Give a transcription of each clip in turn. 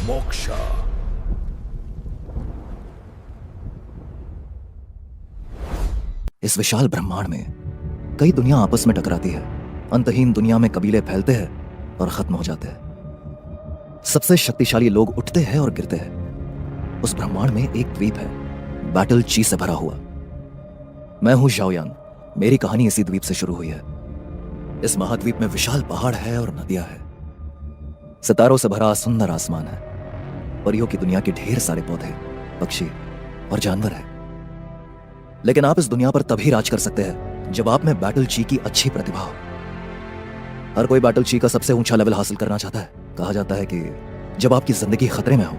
मोक्षा। इस विशाल ब्रह्मांड में कई दुनिया आपस में टकराती है। अंतहीन दुनिया में कबीले फैलते हैं और खत्म हो जाते हैं। सबसे शक्तिशाली लोग उठते हैं और गिरते हैं। उस ब्रह्मांड में एक द्वीप है, बैटल ची से भरा हुआ। मैं हूं ज़ाओयान। मेरी कहानी इसी द्वीप से शुरू हुई है। इस महाद्वीप में विशाल पहाड़ है और नदियां है। सितारों से भरा सुंदर आसमान है। परियों की दुनिया के ढेर सारे पौधे, पक्षी और जानवर है। लेकिन आप इस दुनिया पर तभी राज कर सकते हैं जब आप में बैटल ची की अच्छी प्रतिभा हो। हर कोई बैटल ची का सबसे ऊंचा लेवल हासिल करना चाहता है। कहा जाता है कि जब आपकी जिंदगी खतरे में हो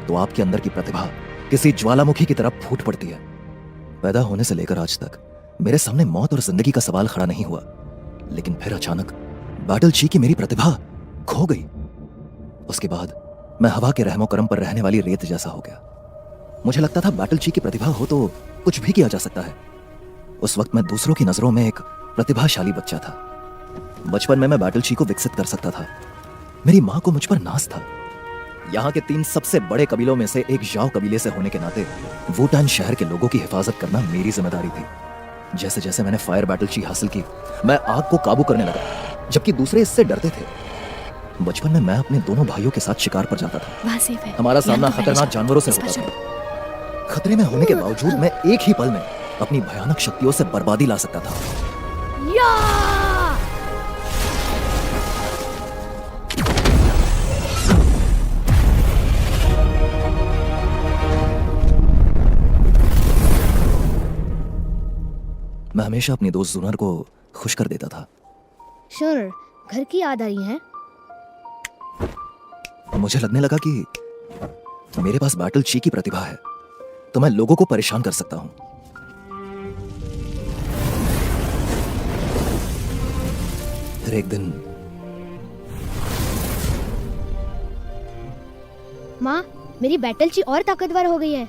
तो आपके अंदर की प्रतिभा किसी ज्वालामुखी की तरफ फूट पड़ती है। पैदा होने से लेकर आज तक मेरे सामने मौत और जिंदगी का सवाल खड़ा नहीं हुआ, लेकिन फिर अचानक बैटल ची की मेरी प्रतिभा खो गई। उसके बाद मैं हवा के रहमो करम पर रहने वाली रेत जैसा हो गया। मुझे लगता था बैटल ची की प्रतिभा हो तो कुछ भी किया जा सकता है। उस वक्त मैं दूसरों की नजरों में एक प्रतिभाशाली बच्चा था। बचपन में मैं बैटल ची को विकसित कर सकता था। मेरी मां को मुझ पर नाज था। यहाँ के 3 सबसे बड़े कबीलों में से एक जाओ कबीले से होने के नाते वुटान शहर के लोगों की हिफाजत करना मेरी जिम्मेदारी थी। जैसे जैसे मैंने फायर बैटल ची हासिल की, मैं आग को काबू करने लगा, जबकि दूसरे इससे डरते थे। बचपन में मैं अपने दोनों भाइयों के साथ शिकार पर जाता था। हमारा सामना खतरनाक जानवरों से होता था। खतरे में होने के बावजूद मैं एक ही पल में अपनी भयानक शक्तियों से बर्बादी ला सकता था। मैं हमेशा अपनी दोस्त जुनर को खुश कर देता था। शुनर, घर की याद आ रही है। मुझे लगने लगा कि मेरे पास बैटल ची की प्रतिभा है तो मैं लोगों को परेशान कर सकता हूं। फिर एक दिन माँ, मेरी बैटल ची और ताकतवर हो गई है।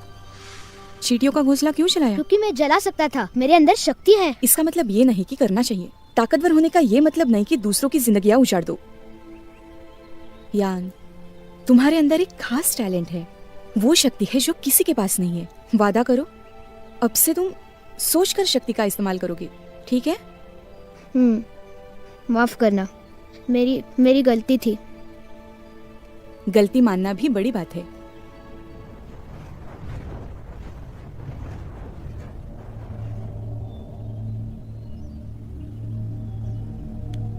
चींटियों का घोंसला क्यों चलाया? क्योंकि मैं जला सकता था। मेरे अंदर शक्ति है। इसका मतलब ये नहीं कि करना चाहिए। ताकतवर होने का ये मतलब नहीं कि दूसरों की जिंदगियां उजाड़ दो। यान, तुम्हारे अंदर एक खास टैलेंट है। वो शक्ति है जो किसी के पास नहीं है। वादा करो, अब से तुम सोचकर शक्ति का इस्तेमाल करोगे, ठीक है? माफ करना, मेरी गलती थी। गलती मानना भी बड़ी बात है।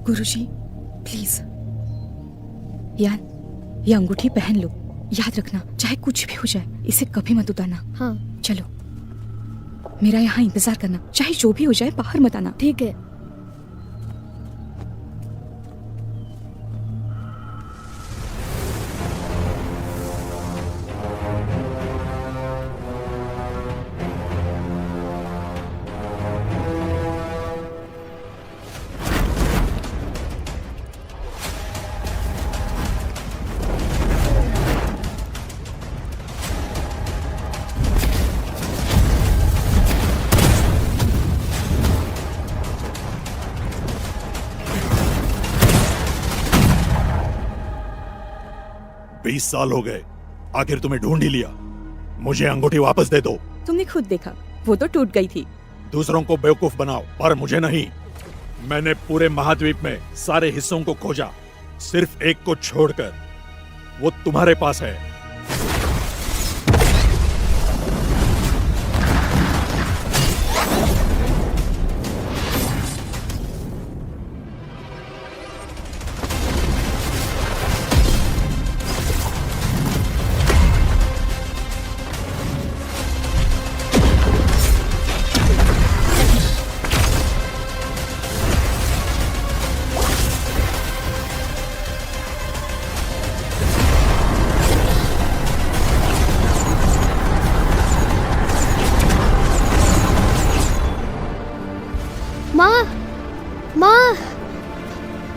गुरुजी, प्लीज यान, ये अंगूठी पहन लो। याद रखना, चाहे कुछ भी हो जाए, इसे कभी मत उतारना। हाँ। चलो, मेरा यहाँ इंतजार करना। चाहे जो भी हो जाए, बाहर मत आना। ठीक है। बीस साल हो गए, आखिर तुम्हें ढूंढ ही लिया। मुझे अंगूठी वापस दे दो। तुमने खुद देखा, वो तो टूट गई थी। दूसरों को बेवकूफ बनाओ, पर मुझे नहीं। मैंने पूरे महाद्वीप में सारे हिस्सों को खोजा, सिर्फ एक को छोड़कर। वो तुम्हारे पास है।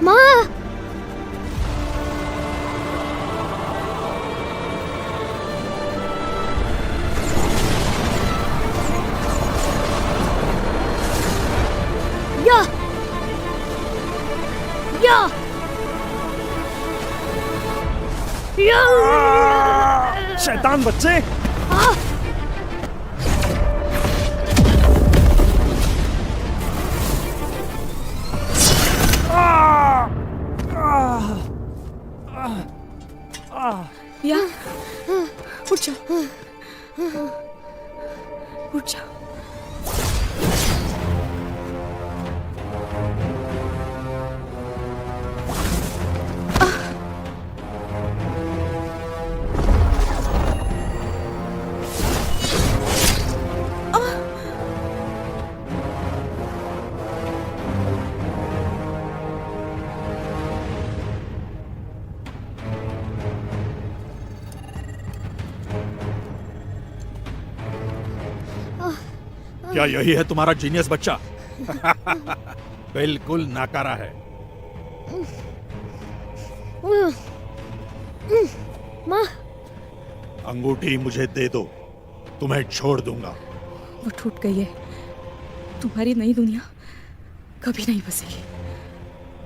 माँ, या या या शैतान बच्चे। या उठ जाओ, उठ जाओ। क्या यही है तुम्हारा जीनियस बच्चा? बिल्कुल नाकारा है। माँ, अंगूठी मुझे दे दो, तुम्हें छोड़ दूंगा। वो टूट गई है। तुम्हारी नई दुनिया कभी नहीं बसेगी।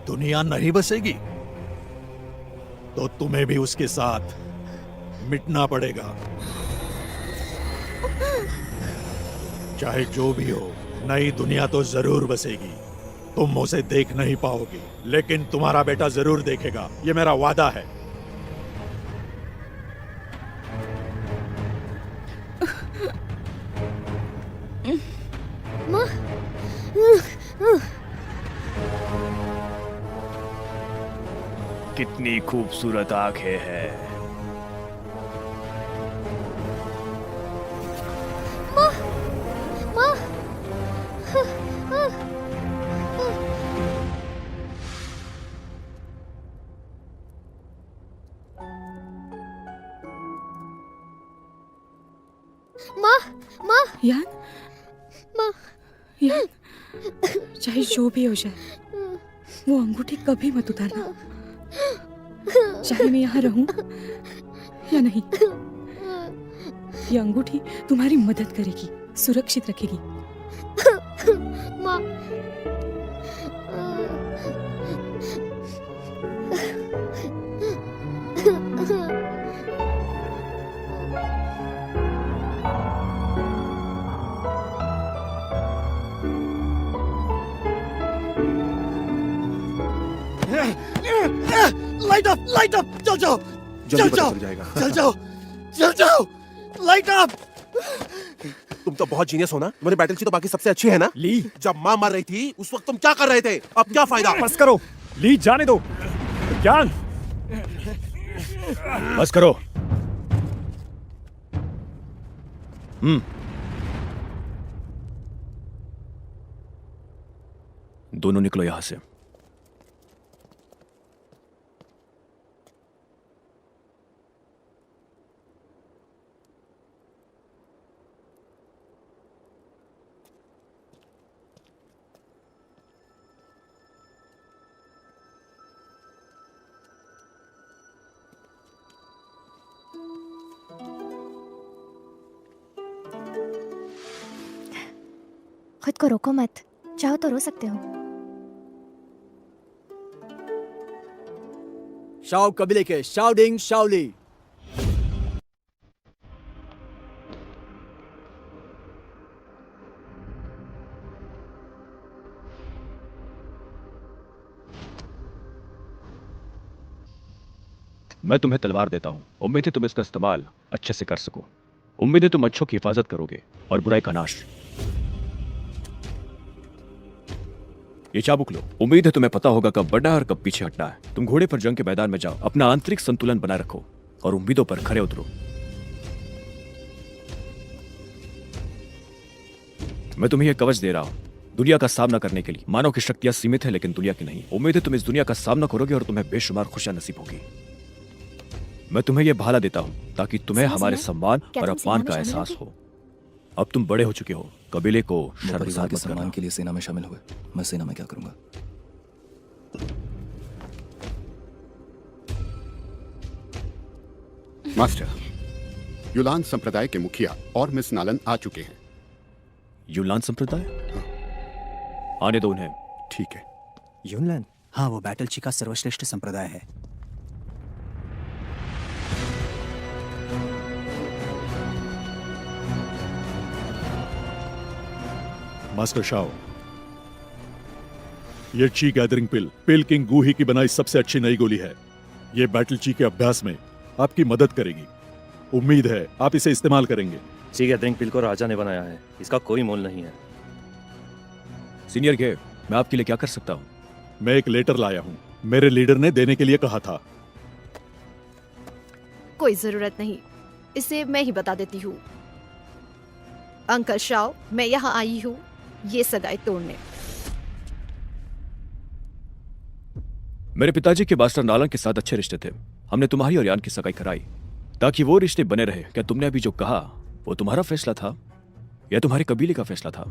दुनिया नहीं बसेगी तो तुम्हें भी उसके साथ मिटना पड़ेगा। चाहे जो भी हो, नई दुनिया तो जरूर बसेगी। तुम उसे देख नहीं पाओगी, लेकिन तुम्हारा बेटा जरूर देखेगा। ये मेरा वादा है। माँ, कितनी खूबसूरत आंखें हैं। माँ, माँ, माँ, यान, माँ, यान, चाहे जो भी हो जाए, वो अंगूठी कभी मत उतारना। चाहे मैं यहाँ रहूं या नहीं, ये अंगूठी तुम्हारी मदद करेगी, सुरक्षित रखेगी। माँ, लाइट अप, चल जाओ, जल्दी पता चल जाएगा। चल जाओ, लाइट अप। तुम तो बहुत जीनियस हो ना। तुम्हारी बैटल सी तो बाकी सबसे अच्छी है ना। ली, जब माँ मर रही थी उस वक्त तुम क्या कर रहे थे? अब क्या फायदा? बस करो। ली, जाने दो। ज्ञान, बस करो। दोनों निकलो यहां से। खुद को रोको मत, चाहो तो रो सकते हो। शाओ कबीले के शाओडिंग शाओली। मैं तुम्हें तलवार देता हूं। उम्मीद है तुम इसका इस्तेमाल अच्छे से कर सको। उम्मीद है तुम अच्छों की हिफाजत करोगे और बुराई का नाश। ये चाबुक लो। उम्मीद है तुम्हें पता होगा कब बढ़ना है और कब पीछे हटना है। तुम घोड़े पर जंग के मैदान में जाओ, अपना आंतरिक संतुलन बनाए रखो और उम्मीदों पर खरे उतरो। मैं तुम्हें यह कवच दे रहा हूं दुनिया का सामना करने के लिए। मानव की शक्तियां सीमित है लेकिन दुनिया की नहीं। उम्मीद है तुम इस दुनिया का सामना करोगे और तुम्हें बेशुमार खुशियां नसीब होगी। मैं तुम्हें यह भाला देता हूं ताकि तुम्हें हमारे सम्मान और अपमान का एहसास हो। अब तुम बड़े हो चुके हो, कबीले को वो परिवार शर्मसार के मत सम्मान करना। के लिए सेना में शामिल हुए। मैं सेना में क्या करूंगा? मास्टर, युलान संप्रदाय के मुखिया और मिस नालन आ चुके हैं। युलान संप्रदाय? आने दो उन्हें। ठीक है। यूनलैंड, हाँ, वो बैटलची का सर्वश्रेष्ठ संप्रदाय है। मास्टर शाओ, ये ची गैदरिंग पिल किंग गूही की बनाई सबसे अच्छी नई गोली है। ये बैटल ची के अभ्यास में आपकी मदद करेगी। उम्मीद है आप इसे इस्तेमाल करेंगे। ची गैदरिंग पिल को राजा ने बनाया है, इसका कोई मोल नहीं है। सीनियर गे, मैं आपके लिए क्या कर सकता हूँ? मैं एक लेटर लाया हूँ, मेरे लीडर ने देने के लिए कहा था। कोई जरूरत नहीं, इसे मैं ही बता देती हूँ। अंकल शाओ, मैं यहाँ आई हूँ ये सगाई तोड़ने। मेरे पिताजी के मास्टर नालन के साथ अच्छे रिश्ते थे। हमने तुम्हारी और यान की सगाई कराई ताकि वो रिश्ते बने रहे। क्या तुमने अभी जो कहा वो तुम्हारा फैसला था या तुम्हारे कबीले का फैसला था?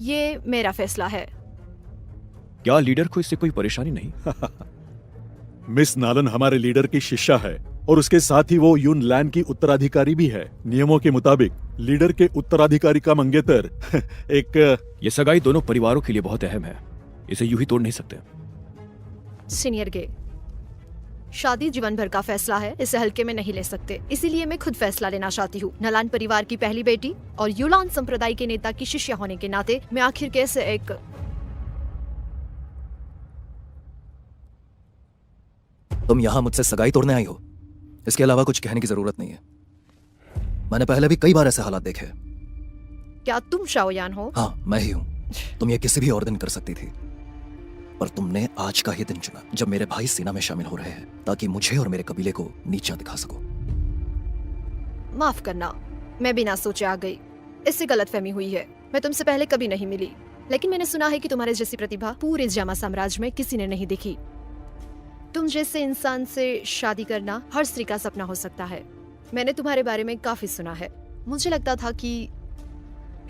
ये मेरा फैसला है। क्या लीडर को इससे कोई परेशानी नहीं? मिस नालन हमारे लीडर की शिष्या है और उसके साथ ही वो यून लैन की उत्तराधिकारी भी है। नियमों के मुताबिक लीडर के उत्तराधिकारी का मंगेतर एक ये सगाई दोनों परिवारों के लिए बहुत अहम है, इसे यूं ही तोड़ नहीं सकते। सीनियर गे, शादी जीवन भर का फैसला है, इसे हल्के में नहीं ले सकते। इसीलिए मैं खुद फैसला लेना चाहती हूँ। नलान परिवार की पहली बेटी और युलान संप्रदाय के नेता की शिष्य होने के नाते मैं आखिर कैसे एक तुम यहां मुझसे सगाई तोड़ने आई हो, इसके अलावा कुछ कहने की जरूरत नहीं है। मैंने पहले भी कई बार ऐसे हालात देखे। क्या तुम शाओयान हो? हाँ, मैं ही हूं। तुम ये किसी भी और दिन कर सकती थी, पर तुमने आज का ही दिन चुना जब मेरे भाई सेना में शामिल हो रहे हैं, ताकि मुझे और मेरे कबीले को नीचा दिखा सको। माफ करना, मैं बिना सोचे आ गई। इससे गलतफहमी हुई है। मैं तुमसे पहले कभी नहीं मिली, लेकिन मैंने सुना है कि तुम्हारे जैसी प्रतिभा पूरे जामा साम्राज्य में किसी ने नहीं देखी। तुम जैसे इंसान से शादी करना हर स्त्री का सपना हो सकता है। मैंने तुम्हारे बारे में काफी सुना है। मुझे लगता था कि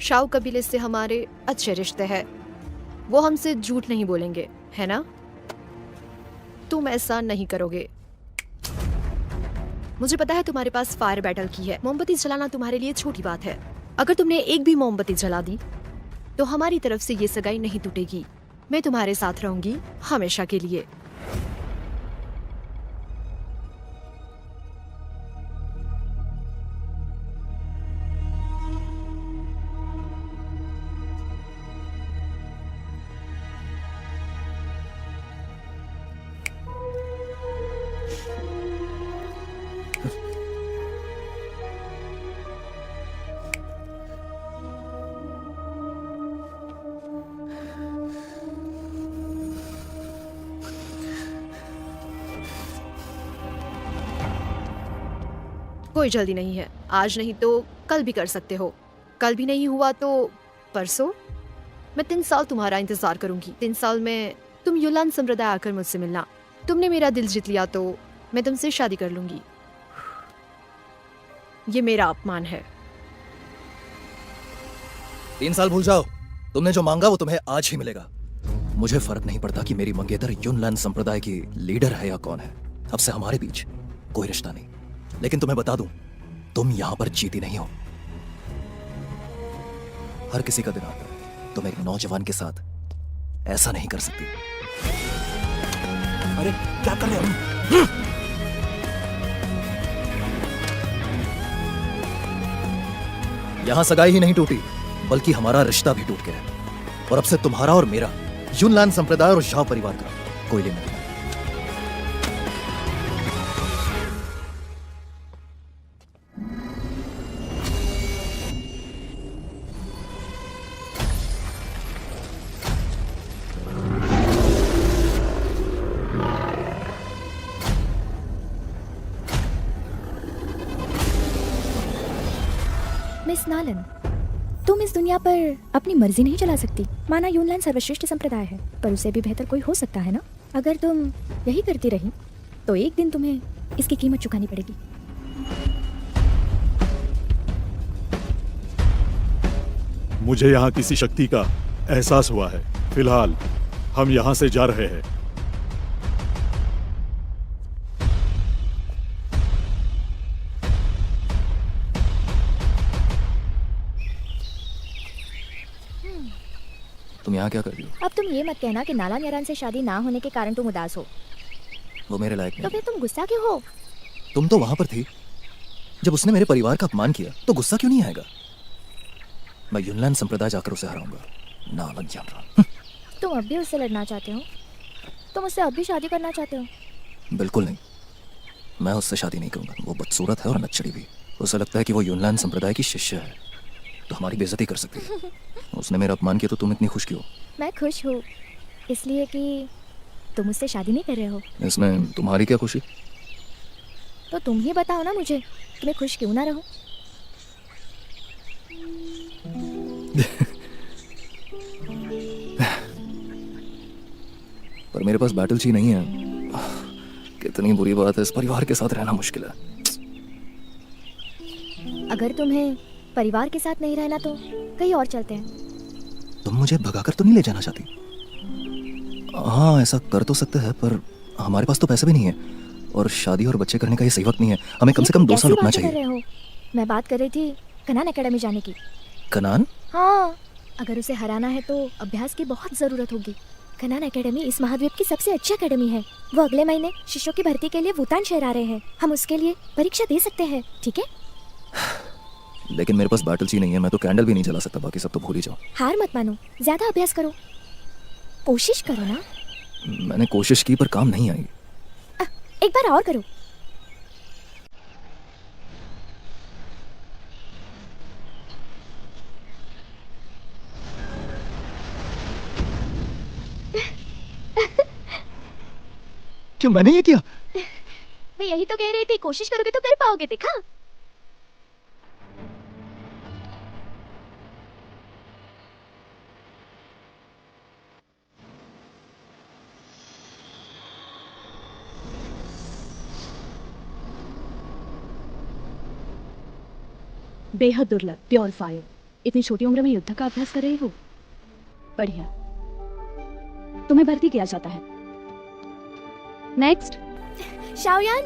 शाओ कबीले से हमारे अच्छे रिश्ते हैं, वो हमसे झूठ नहीं बोलेंगे, है ना? तुम ऐसा नहीं करोगे। मुझे पता है तुम्हारे पास फायर बैटल की है। मोमबत्ती जलाना तुम्हारे लिए छोटी बात है। अगर तुमने एक भी मोमबत्ती जला दी तो हमारी तरफ से ये सगाई नहीं टूटेगी। मैं तुम्हारे साथ रहूंगी हमेशा के लिए। कोई जल्दी नहीं है। आज नहीं तो कल भी कर सकते हो। कल भी नहीं हुआ तो परसों। मैं 3 साल तुम्हारा इंतजार करूंगी। 3 साल में तुम युलान संप्रदाय आकर मुझसे मिलना। तुमने मेरा दिल जीत लिया तो मैं तुमसे शादी कर लूंगी। ये मेरा अपमान है। 3 साल भूल जाओ। तुमने जो मांगा वो तुम्हें आज ही मिलेगा। मुझे फर्क नहीं पड़ता कि मेरी मंगेतर यूनलैन संप्रदाय की लीडर है या कौन है। अब से हमारे बीच कोई रिश्ता नहीं। लेकिन तुम्हें बता दूं, तुम यहां पर जीती नहीं हो। हर किसी का दिन आता है। तुम एक नौजवान के साथ ऐसा नहीं कर सकती। अरे क्या कर रहे हो? यहां सगाई ही नहीं टूटी, बल्कि हमारा रिश्ता भी टूट गया है। और अब से तुम्हारा और मेरा, यूनलैन संप्रदाय और झाओ परिवार का कोई लेना देना नहीं। मिस नालन, तुम इस दुनिया पर अपनी मर्जी नहीं चला सकती। माना यूनलैन सर्वश्रेष्ठ संप्रदाय है, पर उसे भी बेहतर कोई हो सकता है ना? अगर तुम यही करती रही तो एक दिन तुम्हें इसकी कीमत चुकानी पड़ेगी। मुझे यहाँ किसी शक्ति का एहसास हुआ है। फिलहाल हम यहाँ से जा रहे हैं। तुम यहाँ क्या कर रही हो? अब तुम ये मत कहना कि नालान यारान से शादी ना होने के कारण तुम उदास हो। वो मेरे लायक तो नहीं। फिर तुम गुस्सा क्यों हो? तुम तो वहां पर थी जब उसने मेरे परिवार का अपमान किया, तो गुस्सा क्यों नहीं आएगा? मैं यूनलैन संप्रदाय जाकर उसे हराऊंगा। नालन यानरान। तुम अब भी उससे लड़ना चाहते हो? तुम उससे अब भी शादी करना चाहते हो? बिल्कुल नहीं, मैं उससे शादी नहीं करूंगा। वो बदसूरत है और नक्चड़ी भी। उसे लगता है कि वो यूनलैंड संप्रदाय की शिष्य है, तो हमारी बेइज्जती कर सकती है। उसने मेरा अपमान किया तो तुम इतनी खुश क्यों? मैं खुश हूँ इसलिए कि तुम उससे शादी नहीं कर रहे हो। इसमें तुम्हारी क्या खुशी? तो तुम ही बताओ ना मुझे कि मैं खुश क्यों ना रहूं। पर मेरे पास बैटल ची नहीं है। कितनी बुरी बात है, इस परिवार के साथ रहना मुश्किल है। अगर तुम्हें परिवार के साथ नहीं रहना तो कहीं और चलते हैं। तुम मुझे भगाकर तो नहीं ले जाना चाहती? हाँ, ऐसा कर तो सकते हैं, पर हमारे पास तो पैसे भी नहीं है और शादी और बच्चे करने का ये सही वक्त नहीं है। हमें कम से कम 2 साल रुकना कर चाहिए। रहे हो? मैं बात कर रही थी कनान एकेडमी जाने की। कनान? हाँ, अगर उसे हराना है तो अभ्यास की बहुत जरूरत होगी। कनान एकेडमी इस महाद्वीप की सबसे अच्छी एकेडमी है। वो अगले महीने शिष्यों की भर्ती के लिए वुतान शहर आ रहे हैं। हम उसके लिए परीक्षा दे सकते हैं, ठीक है? लेकिन मेरे पास बैटल ची नहीं है। मैं तो कैंडल भी नहीं जला सकता, बाकी सब तो भूल ही जाओ। हार मत मानो, ज्यादा अभ्यास करो, कोशिश करो ना। मैंने कोशिश की पर काम नहीं आई। एक बार और करो। क्यों मैंने ये किया? मैं यही तो कह रही थी, कोशिश करोगे तो कर पाओगे, देखा? बेहद दुर्लभ, प्योर फायर। इतनी छोटी उम्र में युद्ध का अभ्यास कर रही हो, बढ़िया। तुम्हें भर्ती किया जाता है। नेक्स्ट। शाओयान,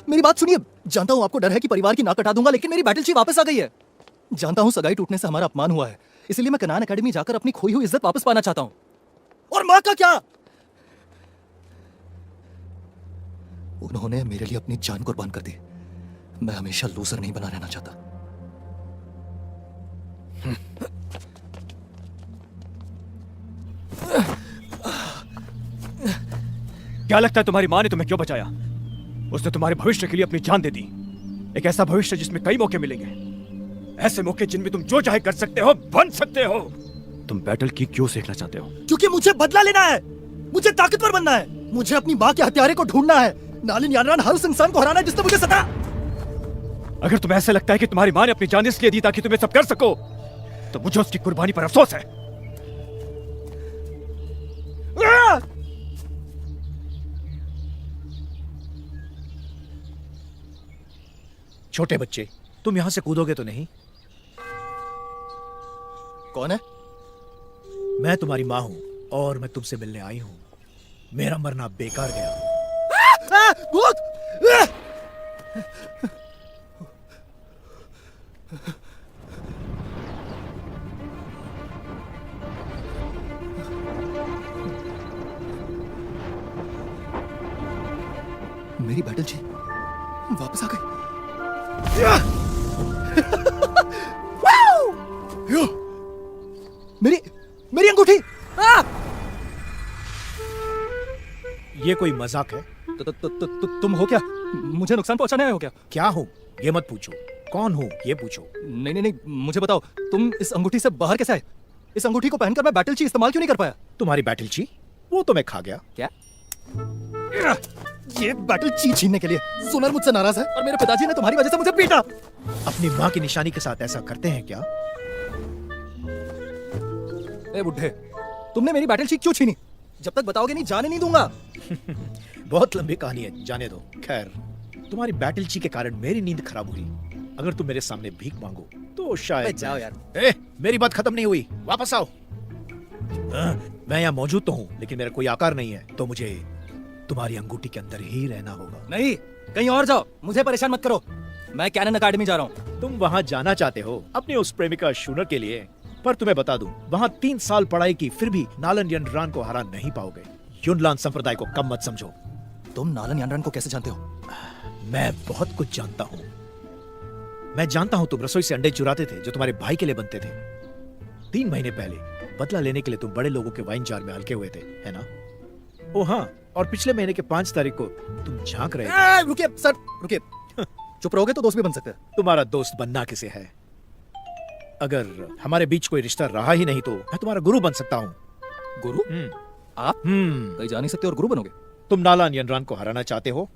मेरी बात सुनिए। जानता हूँ आपको डर है कि परिवार की नाक कटा दूंगा, लेकिन मेरी बैटल ची वापस आ गई है। जानता हूँ सगाई टूटने से हमारा अपमान हुआ है, इसलिए मैं कनान एकेडमी जाकर अपनी खोई हुई इज्जत वापस पाना चाहता हूँ। और माँ का क्या? उन्होंने मेरे लिए अपनी जान कुर्बान कर दी। मैं हमेशा लूजर नहीं बना रहना चाहता। क्या लगता है तुम्हारी माँ ने तुम्हें क्यों बचाया? उसने तुम्हारे भविष्य के लिए अपनी जान दे दी। एक ऐसा भविष्य जिसमें कई मौके मिलेंगे, ऐसे मौके जिनमें तुम जो चाहे कर सकते हो, बन सकते हो। तुम बैटल की क्यों सीखना चाहते हो? क्योंकि मुझे बदला लेना है, मुझे ताकतवर बनना है, मुझे अपनी माँ के हत्यारे को ढूंढना है। नालिन यानरान हर उस इंसान को हराना है जिसने मुझे सता। अगर तुम्हें ऐसा लगता है कि तुम्हारी माँ ने अपनी जान इसलिए दी ताकि तुम्हें सब कर सको, तो मुझे उसकी कुर्बानी पर अफसोस है। छोटे बच्चे, तुम यहाँ से कूदोगे तो नहीं? कौन है? मैं तुम्हारी माँ हूँ और मैं तुमसे मिलने आई हूँ। मेरा मरना बेकार गया। भूत! मेरी बैटल जी वापस आ गई। मेरी अंगूठी! ये कोई मजाक है? तुम हो क्या? मुझे नुकसान पहुंचाने आए हो क्या? क्या हूँ ये मत पूछो, कौन हूँ ये पूछो। नहीं, मुझे बताओ, तुम इस अंगूठी से बाहर कैसे आए? इस अंगूठी को पहनकर मैं बैटल ची इस्तेमाल क्यों नहीं कर पाया? तुम्हारी बैटल ची वो तो मैं खा गया। क्या? ये बैटल ची छीनने के लिए सुनर मुझसे नाराज है और मेरे पिताजी ने तुम्हारी वजह से मुझे पीटा। अपनी माँ की निशानी के साथ ऐसा करते हैं क्या? ए बुड्ढे, तुमने मेरी बैटल शीट क्यों छीनी? जब तक बताओगे नहीं जाने नहीं दूंगा। बहुत लंबी कहानी है, जाने दो। खैर, तुम्हारी बैटल ची के कारण मेरी नींद खराब हुई। अगर तुम मेरे सामने भीख मांगो तो शायद। जाओ यार। मेरी बात खत्म नहीं हुई, वापस आओ। मैं यहाँ मौजूद तो हूँ, लेकिन मेरा कोई आकार नहीं है, तो मुझे तुम्हारी अंगूठी के अंदर ही रहना होगा। नहीं, कहीं और जाओ, मुझे परेशान मत करो। मैं कैनन अकेडमी जा रहा हूँ। तुम वहाँ जाना चाहते हो अपनी उस प्रेमिका शूनर के लिए, पर तुम्हें बता दूं, वहाँ 3 साल पढ़ाई की फिर भी नालन यानरान को हरा नहीं पाओगे। युनलान संप्रदाय को कम मत समझो। तुम नालन यानरान को कैसे जानते हो? मैं बहुत कुछ जानता हूँ। मैं जानता हूं तुम रसोई से अंडे चुराते थे जो तुम्हारे भाई के लिए बनते थे। 3 महीने पहले बदला लेने के लिए तुम बड़े लोगों के वाइन जार में हल्के हुए थे, है ना? ओ हाँ, और पिछले महीने के 5 तारीख को तुम झांक रहे थे। रुकिए सर, रुकिए। चुप रहोगे तो दोस्त भी बन सकते हैं। तुम्हारा दोस्त बनना किसे है? अगर हमारे बीच कोई रिश्ता रहा ही नहीं तो मैं तुम्हारा गुरु बन सकता हूँ। गुरु? आप कहीं जा नहीं सकते और गुरु बनोगे? तुम नालान यनरान को हराना चाहते हो?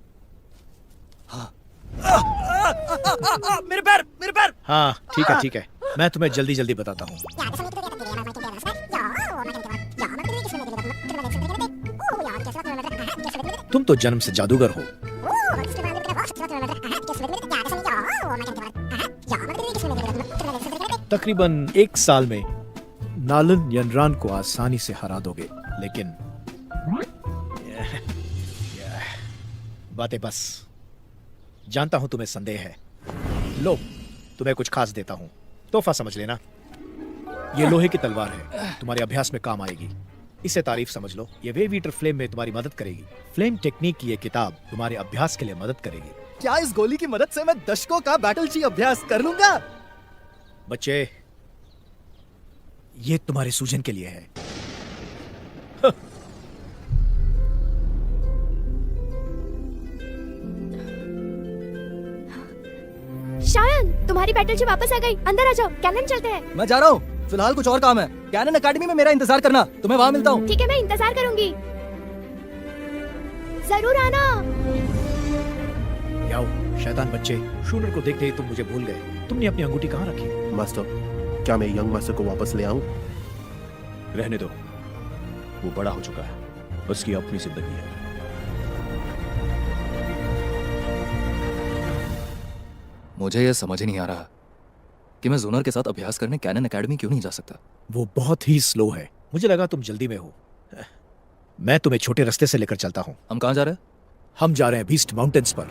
हाँ। मेरे पैर। हाँ, ठीक है। मैं तुम्हें जल्दी जल्दी बताता हूँ। तुम तो जन्म से जादूगर हो। तकरीबन 1 साल में नालन यनरान को आसानी से हरा दोगे, लेकिन बातें बस। जानता हूं तुम्हें संदेह है। लो, तुम्हें कुछ खास देता हूं, तोहफा समझ लेना। ये लोहे की तलवार है, तुम्हारे अभ्यास में काम आएगी। इसे तारीफ समझ लो, ये वेव ईटर फ्लेम में तुम्हारी मदद करेगी। फ्लेम टेक्निक की ये किताब तुम्हारे अभ्यास के लिए मदद करेगी। क्या इस गोली की मदद से मैं दशकों का बैटल ची अभ्यास कर लूंगा? बच्चे, ये तुम्हारे सूजन के लिए है। शायन, तुम्हारी बैटल जी वापस आ गई। अंदर आ जाओ, कैनन चलते हैं। मैं जा रहा हूँ, फिलहाल कुछ और काम है। कैनन एकेडमी में मेरा इंतजार करना, तुम्हें वहां मिलता हूँ। ठीक है, मैं इंतजार करूंगी। जरूर आना। याओ, शैतान बच्चे, शूनर को देखते ही तुम मुझे भूल गए। तुमने अपनी अंगूठी कहाँ रखी? मास्टर, क्या मैं यंग मास्टर को वापस ले आऊं? रहने दो, वो बड़ा हो चुका है, उसकी अपनी जिंदगी है। मुझे यह समझ ही नहीं आ रहा कि मैं जोनर के साथ अभ्यास करने कैनन एकेडमी क्यों नहीं जा सकता। वो बहुत ही स्लो है। मुझे लगा तुम जल्दी में हो। मैं तुम्हें छोटे रास्ते से लेकर चलता हूँ। हम कहाँ जा रहे हैं? हम जा रहे हैं बीस्ट माउंटेन्स पर।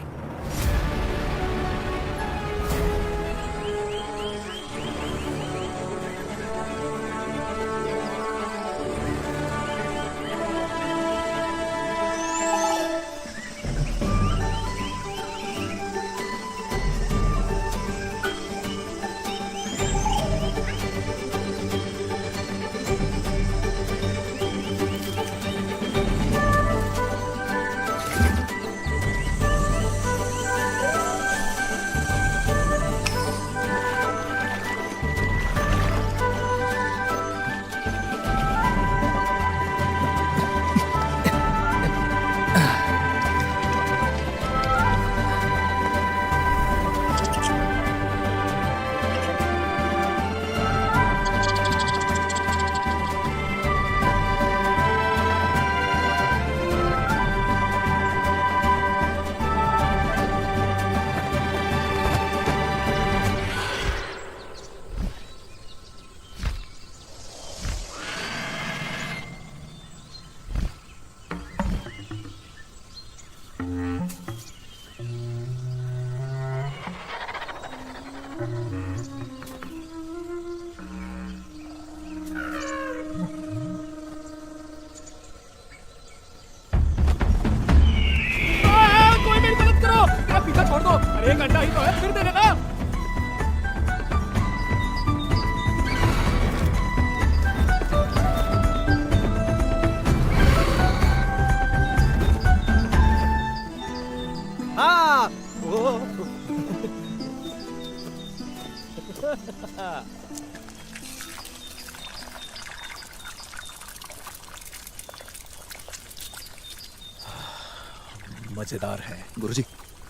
मजेदार है। गुरुजी,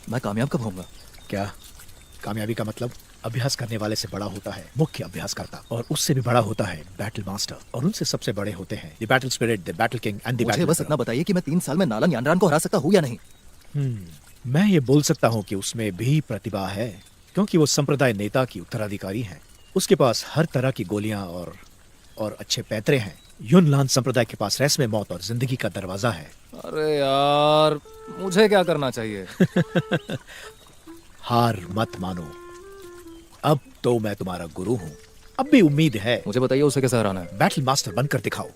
मैं कामयाब कब होऊंगा? क्या कामयाबी का मतलब? अभ्यास करने वाले से बड़ा होता है मुख्य अभ्यास करता, और उससे भी बड़ा होता है बैटल मास्टर, और उनसे सबसे बड़े होते हैं the battle spirit, the battle king and the मुझे बैटल। बस इतना बताइए कि मैं 3 साल में नालन यानरान को हरा सकता हूँ या नहीं? मैं ये बोल सकता हूँ कि उसमें भी प्रतिभा है, क्योंकि वो संप्रदाय नेता की उत्तराधिकारी है। उसके पास हर तरह की गोलियां और अच्छे पैतरे हैं। युनलान संप्रदाय के पास रहस्यमय मौत और जिंदगी का दरवाजा है। अरे यार, मुझे क्या करना चाहिए? हार मत मानो, अब तो मैं तुम्हारा गुरु हूँ। अब भी उम्मीद है। मुझे बताइए उसे कैसे हराना है? बैटल मास्टर बनकर दिखाओ।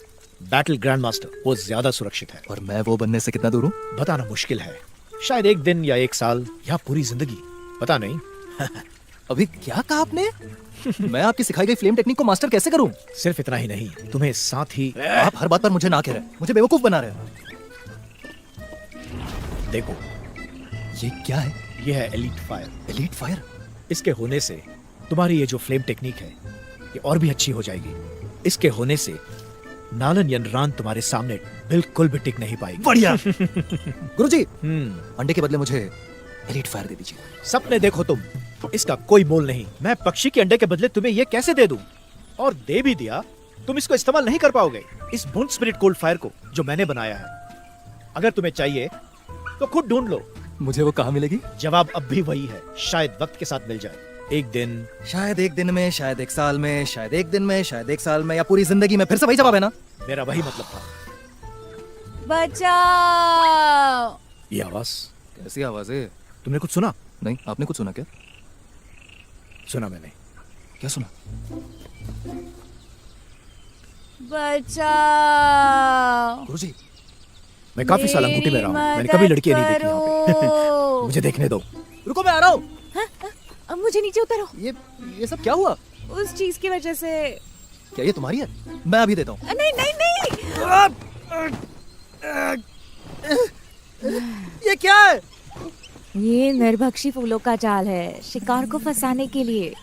बैटल ग्रैंड मास्टर वो ज्यादा सुरक्षित है। और मैं वो बनने से कितना दूर हूँ? बताना मुश्किल है। शायद 1 दिन या 1 साल या पूरी जिंदगी, पता नहीं। अभी क्या कहा आपने? मैं आपकी सिखाई गई फ्लेम टेक्निक को मास्टर कैसे करूं? सिर्फ इतना ही नहीं, तुम्हें साथ ही आप हर बात पर मुझे ना कह रहे हैं, मुझे बेवकूफ बना रहे हैं। देखो, ये क्या है? ये है एलीट फायर। Elite fire? इसके होने से तुम्हारी ये जो फ्लेम टेक्निक है ये और भी अच्छी हो जाएगी। इसके होने से नालन यनरान तुम्हारे सामने बिल्कुल भी टिक नहीं पाएगी। बढ़िया। गुरुजी, अंडे के बदले मुझे एलीट फायर दे दीजिए। सपने देखो तुम, इसका कोई मोल नहीं। मैं पक्षी के अंडे के बदले तुम्हें ये कैसे दे दूं? और दे भी दिया, तुम इसको इस्तेमाल नहीं कर पाओगे। इस बूंद स्पिरिट कोल्ड फायर को जो मैंने बनाया है, अगर तुम्हें चाहिए तो खुद ढूंढ लो। मुझे वो कहाँ मिलेगी? जवाब अब भी वही है, शायद वक्त के साथ मिल जाए। एक दिन, शायद एक दिन में, शायद एक साल में, शायद एक दिन में, शायद एक साल में, या पूरी जिंदगी में। फिर से वही जवाब है ना? मेरा वही मतलब था। बचाओ। ये आवाज कैसी आवाज है? तुमने कुछ सुना? नहीं, आपने कुछ सुना क्या? सुना मैंने। क्या सुना? बचाओ। गुरुजी, मैं काफी साल अंगूठी में रहा हूँ, मैंने कभी लड़की नहीं देखी यहाँ पे। मुझे देखने दो। रुको, मैं आ रहा हूँ। अब मुझे नीचे उतारो। ये सब क्या हुआ? उस चीज की वजह से। क्या ये तुम्हारी है? मैं अभी देता हूँ। नहीं नहीं नहीं। ये क्या है? ये नरभक्षी फूलों का जाल है, शिकार को फंसाने के लिए।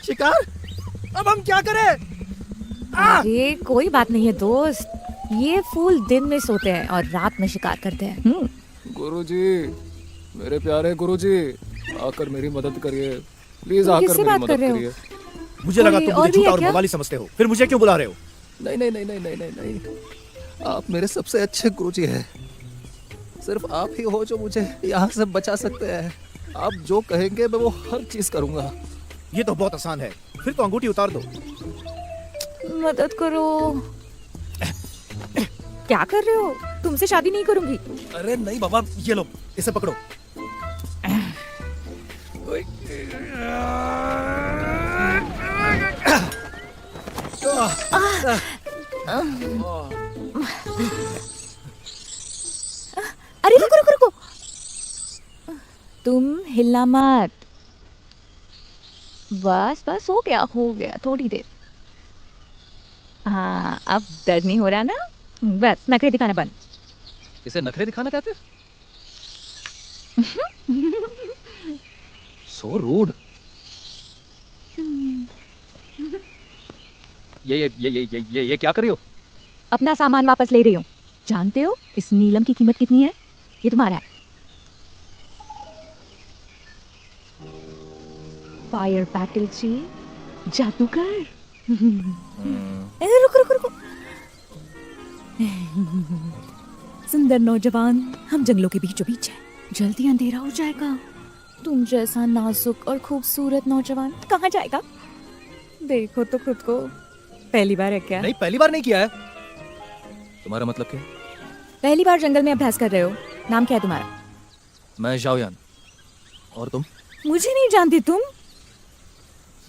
शिकार? अब हम क्या करें? ये कोई बात नहीं है दोस्त, ये फूल दिन में सोते हैं और रात में शिकार करते हैं। गुरुजी, मेरे प्यारे गुरुजी, आकर मेरी मदद करिए प्लीज, आकर किससे मेरी बात मदद कर रहे हो? करिए। मुझे लगा कोई तुम और मुझे भी झूठा है और क्या? बवाली समझते हो, फिर मुझे क्यों बुला रहे हो? नहीं नहीं नहीं नहीं नहीं नहीं नहीं, आप मेरे सबसे अच्छे गुरुजी हैं। सिर्फ आप ही हो जो मुझे यहाँ से बचा सकते हैं। आप जो कहेंगे मैं वो हर चीज करूंगा। ये तो बहुत आसान है, फिर तो अंगूठी उतार दो। मदद करो। क्या कर रहे हो? तुमसे शादी नहीं करूंगी। अरे नहीं बाबा, ये लो, इसे पकड़ो। अरे रुको रुको रुको, तुम हिलना मत। बस बस, हो गया थोड़ी देर। हाँ, अब दर्द नहीं हो रहा ना? बस नखरे दिखाना बंद। इसे नखरे दिखाना कहते? So rude. ये क्या कर रही हो? अपना सामान वापस ले रही हूँ। जानते हो इस नीलम की कीमत कितनी है? ये तुम्हारा है। फायर बैटल जी, जादूगर। रुको रुको रुको। सुंदर नौजवान, हम जंगलों के बीचों बीच हैं, जल्दी अंधेरा हो जाएगा। तुम जैसा नाजुक और खूबसूरत नौजवान कहाँ जाएगा? देखो तो खुद को। पहली बार है क्या? नहीं, पहली बार नहीं किया है। तुम्हारा मतलब क्या? पहली बार जंगल में अभ्यास कर रहे हो। नाम क्या है तुम्हारा? मैं जाओयान। और तुम? मुझे नहीं जानती तुम?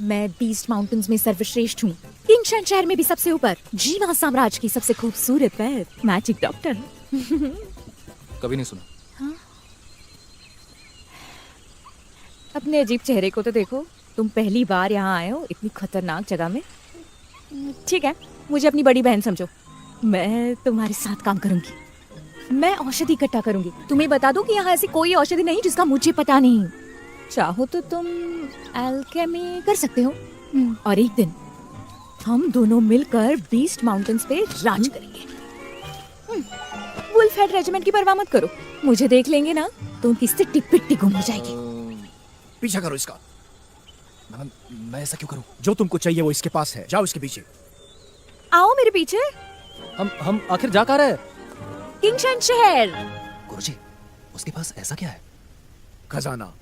मैं बीस्ट माउंटेन्स में सर्वश्रेष्ठ हूँ, किंगशन शहर में भी सबसे ऊपर, जीवा साम्राज्य की सबसे खूबसूरत वैद, मैजिक डॉक्टर। कभी नहीं सुना। हाँ? अपने अजीब चेहरे को तो देखो। तुम पहली बार यहाँ आए हो इतनी खतरनाक जगह में। ठीक है, मुझे अपनी बड़ी बहन समझो। मैं तुम्हारे साथ काम करूंगी। मैं औषधि इकट्ठा करूंगी। तुम्हें बता दूं कि यहाँ ऐसी कोई औषधि नहीं जिसका मुझे पता नहीं। चाहो तो तुम एल्केमी कर सकते हो। और एक दिन हम दोनों मिलकर बीस्ट माउंटेन्स पे राज करेंगे। वुल्फ हेड रेजिमेंट की परवाह मत करो, मुझे देख लेंगे ना तो उनकी सिट्टी पिट्टी गुम हो जाएगी। पीछा करो इसका। मैं ऐसा क्यों करूं? जो तुमको चाहिए वो इसके पास है, जाओ इसके पीछे। आओ मेरे पीछे। हम आखिर जा कहाँ रहे? किंगशन शहर। गुरुजी, उसके पास ऐसा क्या है? खजाना।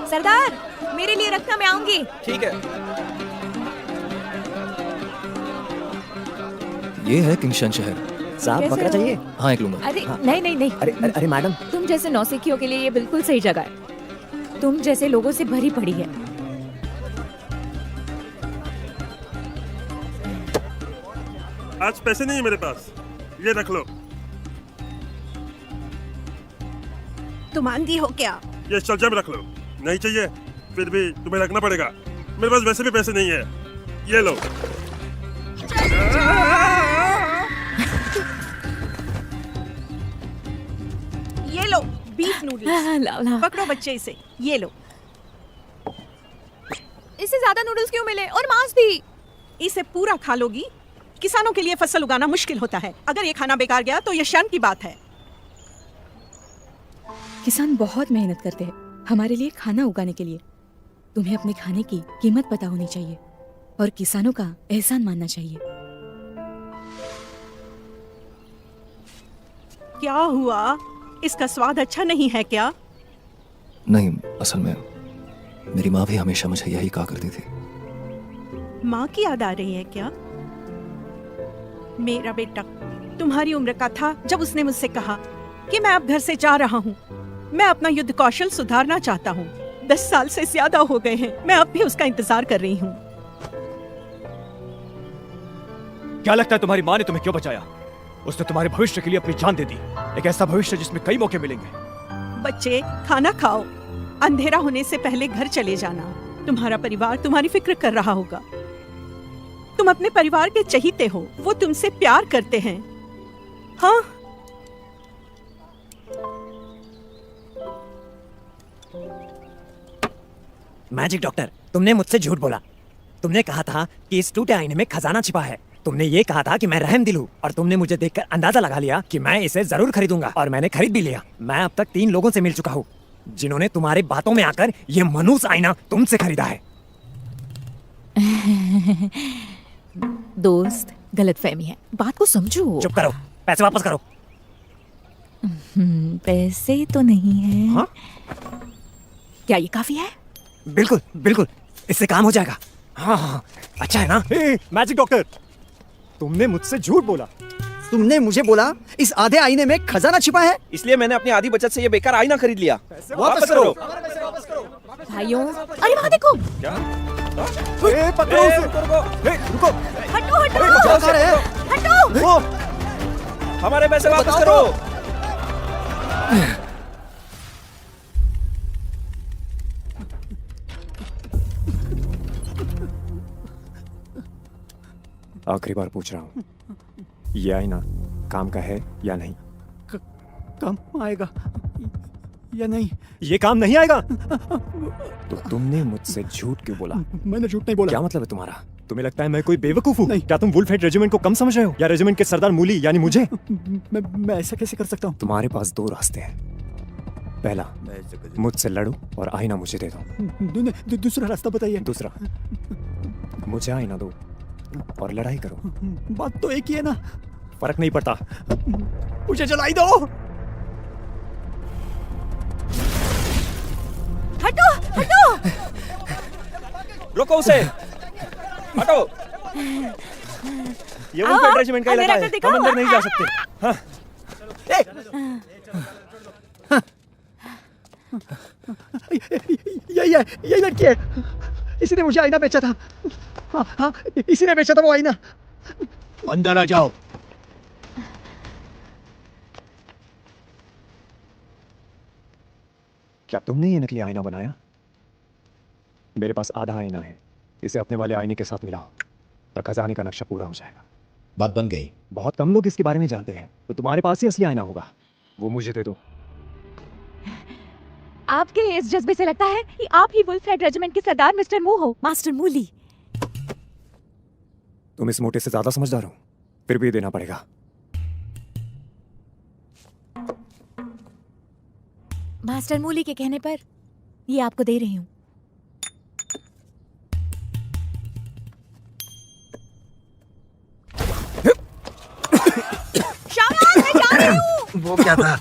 सरदार, मेरे लिए रखना, मैं आऊंगी। ठीक है। ये है किंगशन शहर। साहब, बकरा चाहिए? हाँ, एक लूंगा। अरे नहीं नहीं नहीं। अरे मैडम, तुम जैसे नौसिखियों के लिए ये बिल्कुल सही जगह है। तुम जैसे लोगों से भरी पड़ी है। आज पैसे नहीं है मेरे पास, ये रख लो। तुम आंधी हो क्या? ये शलजम रख लो। नहीं चाहिए फिर भी तुम्हें रखना पड़ेगा। मेरे पास वैसे भी पैसे नहीं है। ये लो। ये लो बीफ नूडल्स। पकड़ो बच्चे इसे, ये लो। इससे ज्यादा नूडल्स क्यों मिले? और मांस भी। इसे पूरा खा लोगी? किसानों के लिए फसल उगाना मुश्किल होता है। अगर ये खाना बेकार गया तो ये शर्म की बात है। किसान बहुत मेहनत करते हैं हमारे लिए खाना उगाने के लिए। तुम्हें अपने खाने की कीमत पता होनी चाहिए और किसानों का एहसान मानना चाहिए। क्या हुआ? इसका स्वाद अच्छा नहीं है क्या? नहीं, असल में मेरी माँ भी हमेशा मुझे यही कहा करती थी। माँ की याद आ रही है क्या? मेरा बेटा तुम्हारी उम्र का था जब उसने मुझसे कहा कि मैं अब घर से जा रहा हूँ। मैं अपना युद्ध कौशल सुधारना चाहता हूँ। 10 साल से ज्यादा हो गए हैं। मैं अब भी उसका इंतजार कर रही हूँ। क्या लगता है तुम्हारी माँ ने तुम्हें क्यों बचाया? उसने तुम्हारे भविष्य के लिए अपनी जान दे दी। एक ऐसा भविष्य जिसमें कई मौके मिलेंगे। बच्चे खाना खाओ। अंधेरा होने से पहले घर चले जाना। तुम्हारा परिवार तुम्हारी फिक्र कर रहा होगा। तुम अपने परिवार के चहीते हो। वो तुमसे प्यार करते हैं। हाँ, मैजिक डॉक्टर, तुमने मुझसे झूठ बोला। तुमने कहा था कि इस टूटे आईने में खजाना छिपा है। तुमने ये कहा था कि मैं रहम दिल हूँ और तुमने मुझे देखकर अंदाजा लगा लिया कि मैं इसे जरूर खरीदूंगा और मैंने खरीद भी लिया। मैं अब तक 3 लोगों से मिल चुका हूँ जिन्होंने तुम्हारे बातों में आकर ये मनूस आईना तुमसे खरीदा है। दोस्त, गलतफहमी है, बात को समझो। चुप करो, पैसे वापस करो। पैसे तो नहीं है। हाँ? क्या ये काफी है? बिल्कुल बिल्कुल, इससे काम हो जाएगा। हाँ हाँ, अच्छा है ना? मैजिक डॉक्टर, तुमने मुझसे झूठ बोला। तुमने मुझे बोला इस आधे आईने में खजाना छिपा है, इसलिए मैंने अपनी आधी बचत से ये बेकार आईना खरीद लिया। वापस करो। भाइयों, अरे वहाँ देखो। पकड़ो उसे। रुको। हटो हटो हटो। हमारे पैसे वापस करो। आखिरी बार पूछ रहा हूँ, ये आईना काम का है या नहीं? काम आएगा या नहीं? ये काम नहीं आएगा। तो तुमने मुझसे झूठ क्यों बोला? मैंने झूठ नहीं बोला। क्या मतलब है तुम्हारा? तुम्हें लगता है मैं कोई बेवकूफ हूँ? क्या तुम वुल्फ हेड रेजिमेंट को कम समझ रहे हो या रेजिमेंट के सरदार मूली यानी मुझे? मैं ऐसा कैसे कर सकता हूँ? तुम्हारे पास 2 रास्ते हैं। पहला, मुझसे लड़ो और आईना मुझे दे दो। दूसरा रास्ता बताइए। दूसरा, मुझे आईना दो और लड़ाई करो। बात तो एक ही है ना। फर्क नहीं पड़ता। मुझे जलाई दो। हटो हटो। रोको उसे। हटो। ये वुल्फ हेड रेजिमेंट का इलाका है, हम अंदर नहीं जा सकते। हाँ। यही लड़की है। इसी ने मुझे आईना बेचा था। हाँ, इसी ने बेचा था वो आईना। अंदर आ जाओ। क्या तुमने ये नकली आईना बनाया? मेरे पास आधा आईना है, इसे अपने वाले आईने के साथ मिलाओ और खजाने का नक्शा पूरा हो जाएगा। बात बन गई। बहुत कम लोग इसके बारे में जानते हैं, तो तुम्हारे पास ही असली आईना होगा, वो मुझे दे दो। आपके इस जज्बे से लगता है कि आप ही वुल्फ हेड रेजिमेंट के सरदार मिस्टर मू हो। मास्टर मूली। तुम इस मोटे से ज्यादा समझदार हो, फिर भी देना पड़ेगा। मास्टर मूली के कहने पर ये आपको दे रही हूँ। शाबाश, मैं जा रही हूँ। वो क्या था?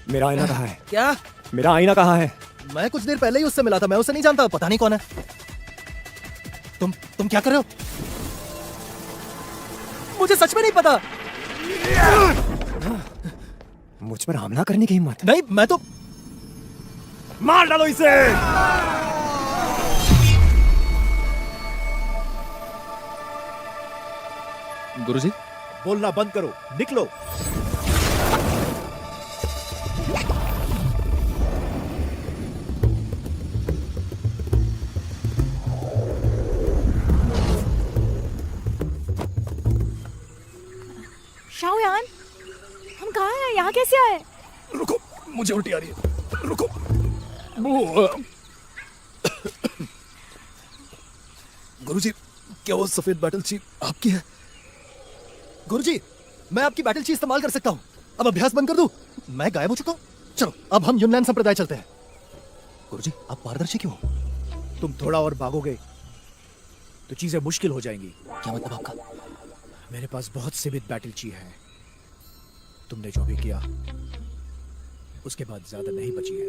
मेरा आईना कहाँ है? क्या? मेरा आईना कहाँ है? मैं कुछ देर पहले ही उससे मिला था। मैं उसे नहीं जानता, पता नहीं कौन है। तुम क्या कर रहे हो? मुझे सच में नहीं पता। मुझ पर हमला करने की हिम्मत? नहीं, मैं तो मार डालो इसे। गुरुजी, बोलना बंद करो, निकलो। शाओयान, हम कहाँ हैं? यहाँ कैसे आए? रुको, मुझे उल्टी आ रही है। रुको। गुरुजी, क्या वो सफेद बैटल ची आपकी है? गुरुजी, मैं आपकी बैटल ची इस्तेमाल कर सकता हूँ। अब अभ्यास बंद कर दूं? मैं गायब हो चुका हूँ। चलो, अब हम यूनलैंड संप्रदाय चलते हैं। गुरुजी, आप पारदर्शी क्यों हो? तुम थोड़ा और भागोगे तो चीजें मुश्किल हो जाएंगी। क्या मतलब आपका? मेरे पास बहुत सीमित बैटल ची है। तुमने जो भी किया उसके बाद ज्यादा नहीं बची है।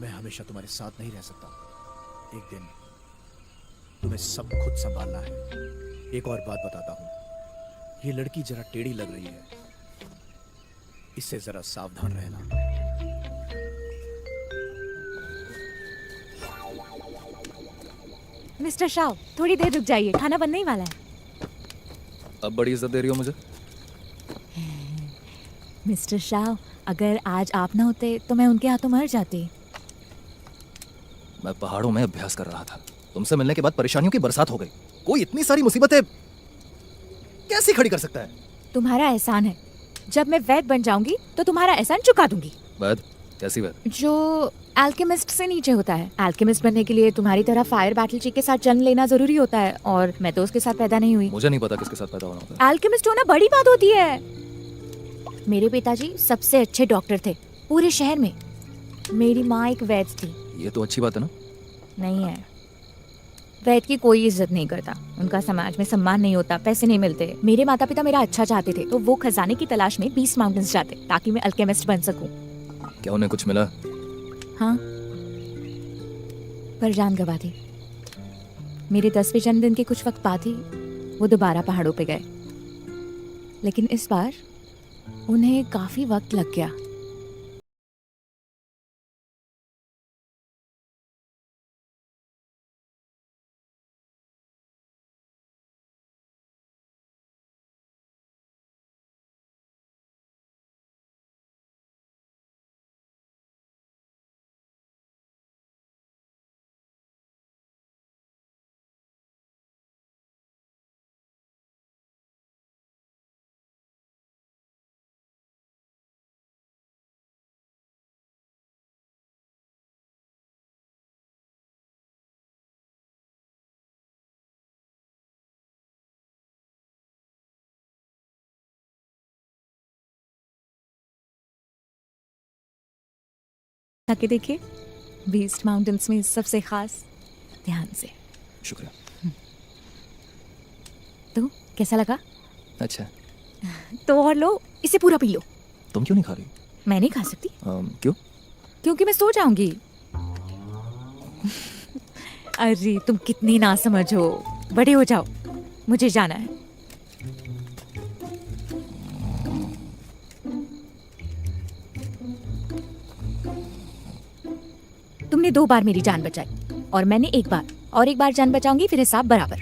मैं हमेशा तुम्हारे साथ नहीं रह सकता। एक दिन तुम्हें सब खुद संभालना है। एक और बात बताता हूं, ये लड़की जरा टेढ़ी लग रही है, इससे जरा सावधान रहना। मिस्टर शाओ, थोड़ी देर रुक जाइए, खाना बनने ही वाला है। अब बड़ी इज्जत दे रही हो मुझे। मिस्टर शाओ, अगर आज आप ना होते तो मैं उनके हाथों मर जाती। मैं पहाड़ों में अभ्यास कर रहा था। तुमसे मिलने के बाद परेशानियों की बरसात हो गई। कोई इतनी सारी मुसीबतें कैसे खड़ी कर सकता है? तुम्हारा एहसान है। जब मैं वैद बन जाऊंगी तो तुम्हारा एहसान चुका दूंगी। वैद? कैसी वैद? जो एल्केमिस्ट से नीचे होता है। एल्केमिस्ट बनने के लिए तुम्हारी तरह फायर बैटल ची के साथ जन्म लेना जरूरी होता है, और मैं तो उसके साथ पैदा नहीं हुई। मुझे नहीं पता किसके साथ पैदा होना होता है। एल्केमिस्ट होना बड़ी बात होती है। मेरे पिताजी सबसे अच्छे डॉक्टर थे पूरे शहर में। मेरी माँ एक वैद थी। ये तो अच्छी बात है ना? नहीं है, वैद की कोई इज्जत नहीं करता, उनका समाज में सम्मान नहीं होता, पैसे नहीं मिलते। मेरे माता पिता मेरा अच्छा चाहते थे तो वो खजाने की तलाश में 20 माउंटेन्स जाते ताकि मैं अल्केमिस्ट बन सकूं। क्या उन्हें कुछ मिला? हाँ, पर जान गवा दी। मेरे 10वें जन्मदिन के कुछ वक्त बाद ही वो दोबारा पहाड़ों पे गए, लेकिन इस बार उन्हें काफी वक्त लग गया। ताकि देखिए, बीस्ट माउंटेन्स में सबसे खास। ध्यान से। शुक्रिया। तो कैसा लगा? अच्छा। तो और लो, इसे पूरा पी लो। तुम क्यों नहीं खा रही? मैं नहीं खा सकती। क्यों? क्योंकि मैं सो जाऊंगी। अरे तुम कितनी नासमझ हो। बड़े हो जाओ, मुझे जाना है। तुमने 2 बार मेरी जान बचाई और मैंने 1 बार, और 1 बार जान बचाऊंगी, फिर हिसाब बराबर।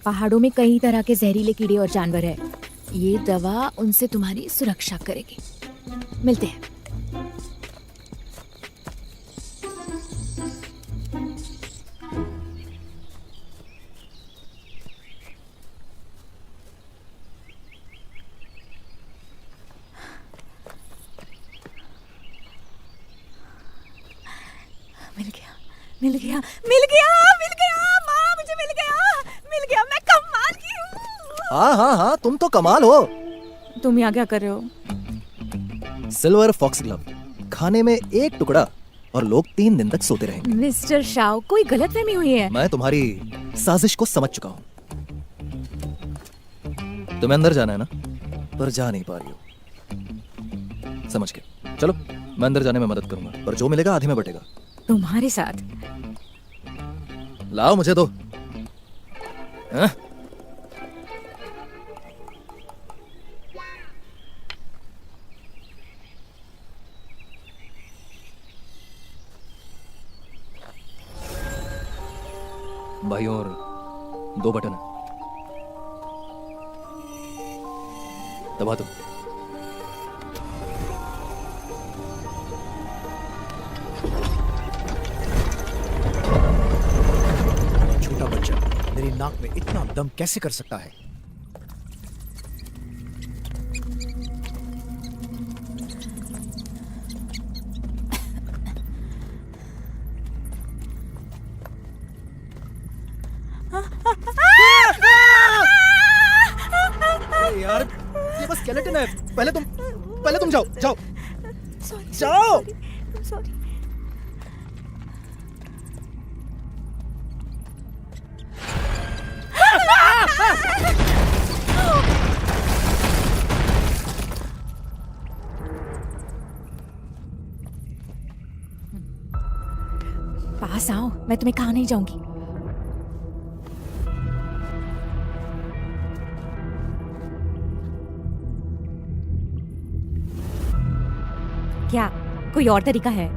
पहाड़ों में कई तरह के जहरीले कीड़े और जानवर है। ये दवा उनसे तुम्हारी सुरक्षा करेगी। मिलते हैं। मिल गया, मिल गया, मिल गया, मिल गया। माँ, मुझे मिल गया, मिल गया। मैं कमाल की हूँ। हाँ हाँ हाँ, तुम तो कमाल हो। तुम यहाँ क्या कर रहे हो? सिल्वर फॉक्स ग्लव खाने में 1 टुकड़ा और लोग 3 दिन तक सोते रहेंगे। मिस्टर शाओ, कोई गलतफहमी हुई है। मैं तुम्हारी साजिश को समझ चुका हूँ। तुम्हें अंदर जाना है ना, पर जा नहीं पा रही हो। समझ के चलो, मैं अंदर जाने में मदद करूंगा, पर जो मिलेगा आधे में बटेगा। तुम्हारे साथ? लाओ, मुझे दो। हाँ? भाई, और 2 बटन है, दबा दो। छोटा बच्चा मेरी नाक में इतना दम कैसे कर सकता है? स्केलेटन है। पहले तुम जाओ जाओ सॉरी जाओ। सॉरी। पास आओ, मैं तुम्हें कहा नहीं जाऊंगी। क्या कोई और तरीका है?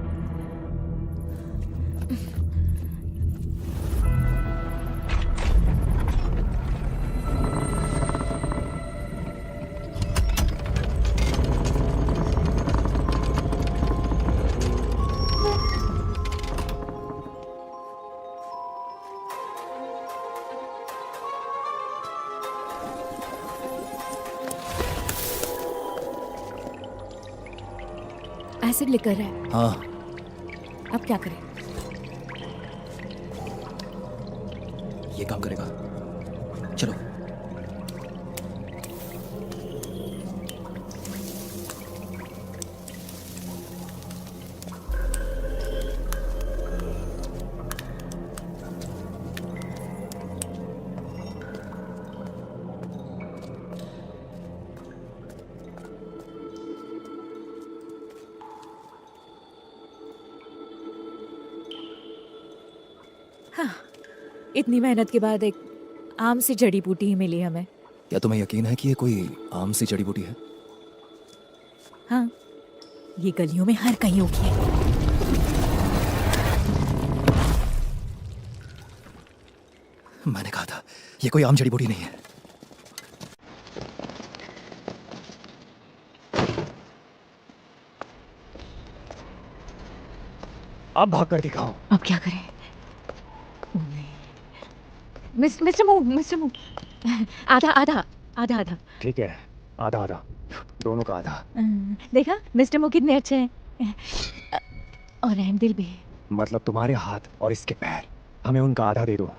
एसिड लिकर है। हाँ, अब क्या करें? ये काम करेगा। चलो। इतनी मेहनत के बाद एक आम सी जड़ी बूटी ही मिली हमें। क्या तुम्हें यकीन है कि ये कोई आम सी जड़ी बूटी है? हाँ, ये गलियों में हर कहीं होगी है। मैंने कहा था ये कोई आम जड़ी बूटी नहीं है। अब भाग कर दिखाओ। अब क्या करें? मिस्टर मू आधा आधा आधा आधा। ठीक है, आधा आधा, दोनों का आधा। देखा मिस्टर मू कितने अच्छे हैं, और रहमदिल भी। मतलब तुम्हारे हाथ और इसके पैर, हमें उनका आधा दे दो।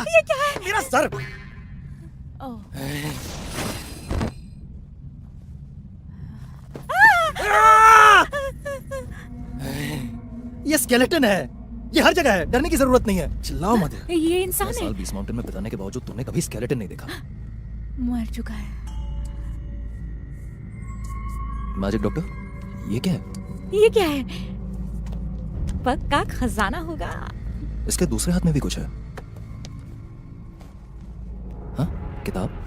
ये क्या है? मेरा सर। ये स्केलेटन है, ये हर जगह है, डरने की जरूरत नहीं है। चिल्लाओ मत। ये इंसान 10 है। साल बीस माउंटेन में बिताने के बावजूद तुमने कभी स्केलेटन नहीं देखा। मर चुका है। मैजिक डॉक्टर, ये क्या है? ये क्या है? पक्का खजाना होगा। इसके दूसरे हाथ में भी कुछ है। हाँ, किताब।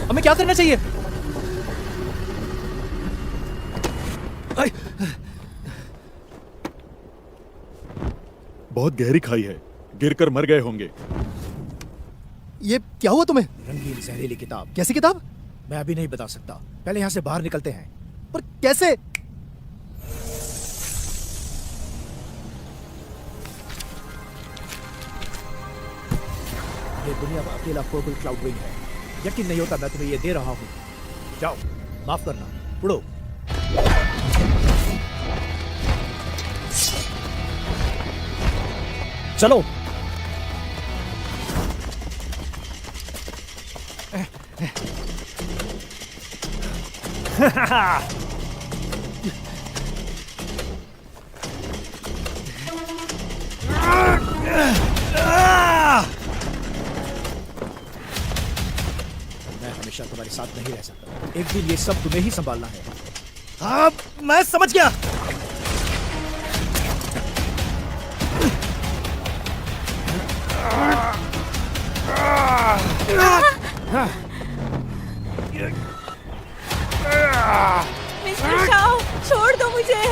हमें क्या करना चाहिए? बहुत गहरी खाई है, गिरकर मर गए होंगे। ये क्या हुआ तुम्हें? रंगीन जहरीली किताब। कैसी किताब? मैं अभी नहीं बता सकता, पहले यहाँ से बाहर निकलते हैं। पर कैसे? ये दुनिया का अकेला पर्पल क्लाउड विंग है। यकीन नहीं होता मैं तुम्हें ये दे रहा हूँ। जाओ, माफ करना, उड़ो। चलो। मैं हमेशा तुम्हारे साथ नहीं रह सकता। एक दिन ये सब तुम्हें ही संभालना है। हाँ, मैं समझ गया। मिस्टर शाओ, छोड़ दो मुझे।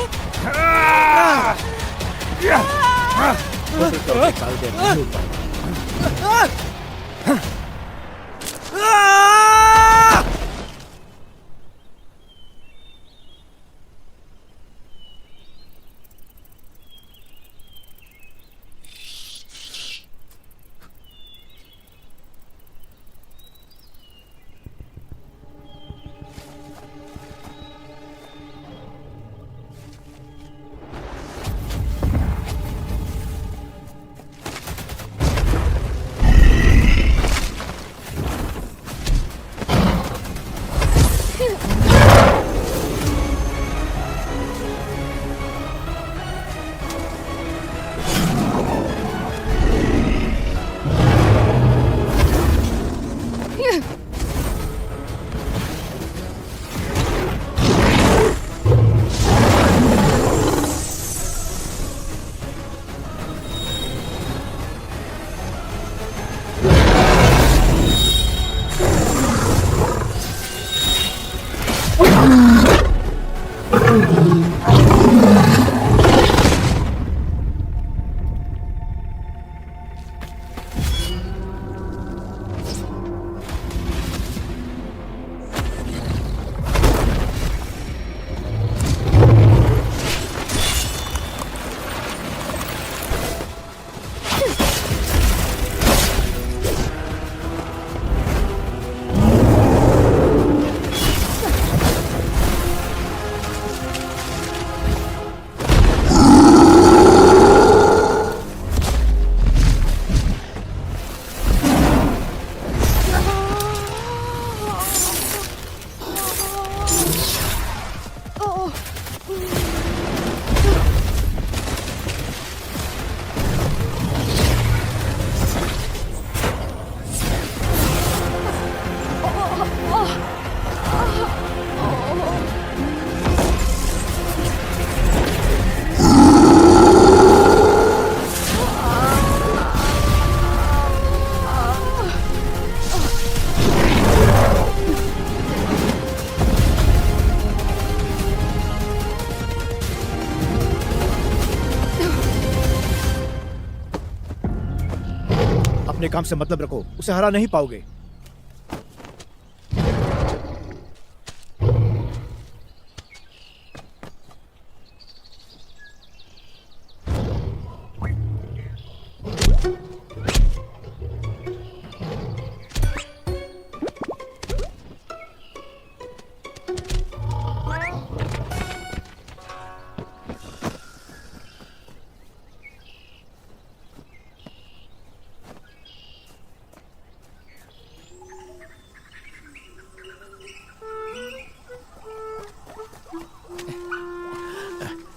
अपने काम से मतलब रखो, उसे हरा नहीं पाओगे।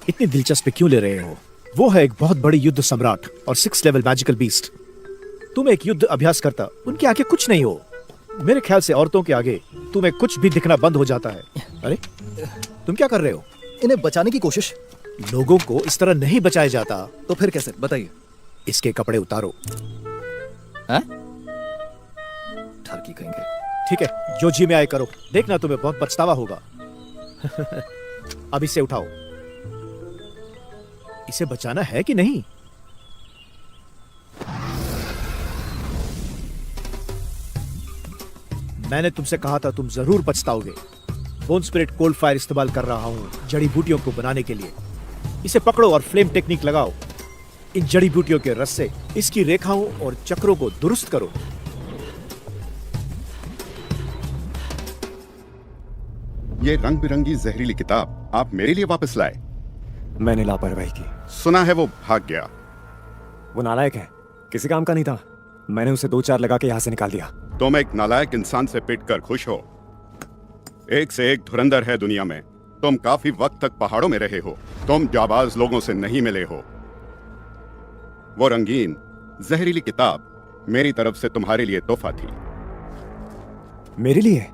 इतनी दिलचस्पी क्यों ले रहे हो? वो है एक बहुत बड़ी युद्ध सम्राट और 6 लेवल मैजिकल बीस्ट। तुम एक युद्ध अभ्यास करता, उनके आगे कुछ नहीं हो। मेरे ख्याल से औरतों के आगे तुम्हें कुछ भी दिखना बंद हो जाता है। अरे तुम क्या कर रहे हो? इन्हें बचाने की कोशिश। लोगों को इस तरह नहीं बचाया जाता। तो फिर कैसे, बताइए। इसके कपड़े उतारो। हैं? ठरकी कहेंगे। ठीक है, जो जी में आए करो, देखना तुम्हें बहुत पछतावा होगा। अब इसे उठाओ। इसे बचाना है कि नहीं? मैंने तुमसे कहा था तुम जरूर पछताओगे। बोन स्पिरिट कोल्ड फायर इस्तेमाल कर रहा हूं जड़ी बूटियों को बनाने के लिए। इसे पकड़ो और फ्लेम टेक्निक लगाओ। इन जड़ी बूटियों के रस से इसकी रेखाओं और चक्रों को दुरुस्त करो। ये रंग बिरंगी जहरीली किताब आप मेरे लिए वापस लाए। मैंने लापरवाही की। सुना है वो भाग गया। वो नालायक है, किसी काम का नहीं था। मैंने उसे 2-4 लगा के यहाँ से निकाल दिया। तुम एक नालायक इंसान से पिट कर खुश हो। एक से एक धुरंधर है दुनिया में। तुम काफी वक्त तक पहाड़ों में रहे हो। तुम जाबाज लोगों से नहीं मिले हो। वो रंगीन जहरीली किताब मेरी तरफ से तुम्हारे लिए तोहफा थी। मेरे लिए?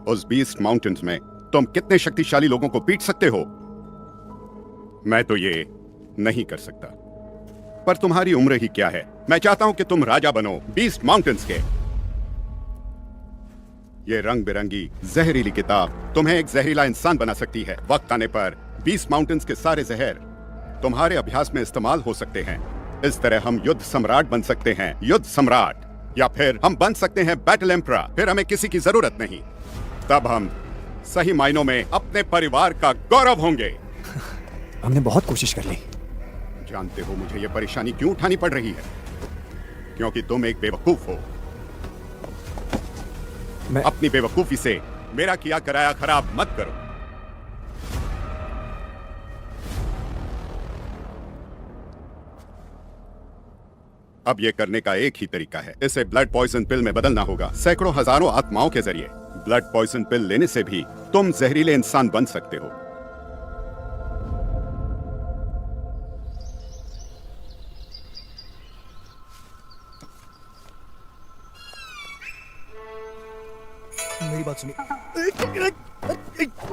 उस बीस्ट माउंटेन्स में तुम कितने शक्तिशाली लोगों को पीट सकते हो, मैं तो ये नहीं कर सकता। पर तुम्हारी उम्र ही क्या है? मैं चाहता हूं कि तुम राजा बनो बीस्ट माउंटेन्स के। ये रंग बिरंगी जहरीली किताब तुम्हें एक जहरीला इंसान बना सकती है। वक्त आने पर बीस्ट माउंटेन्स के सारे जहर तुम्हारे अभ्यास में इस्तेमाल हो सकते हैं। इस तरह हम युद्ध सम्राट बन सकते हैं, युद्ध सम्राट, या फिर हम बन सकते हैं बैटल एम्परर। फिर हमें किसी की जरूरत नहीं। तब हम सही मायनों में अपने परिवार का गौरव होंगे। हमने बहुत कोशिश कर ली। जानते हो मुझे ये परेशानी क्यों उठानी पड़ रही है? क्योंकि तुम एक बेवकूफ हो। मैं अपनी बेवकूफी से मेरा किया कराया खराब मत करो। अब ये करने का एक ही तरीका है, इसे ब्लड पॉइजन पिल में बदलना होगा, सैकड़ों हजारों आत्माओं के जरिए। ब्लड पॉइजन पिल लेने से भी तुम जहरीले इंसान बन सकते हो। मेरी बात सुनिए।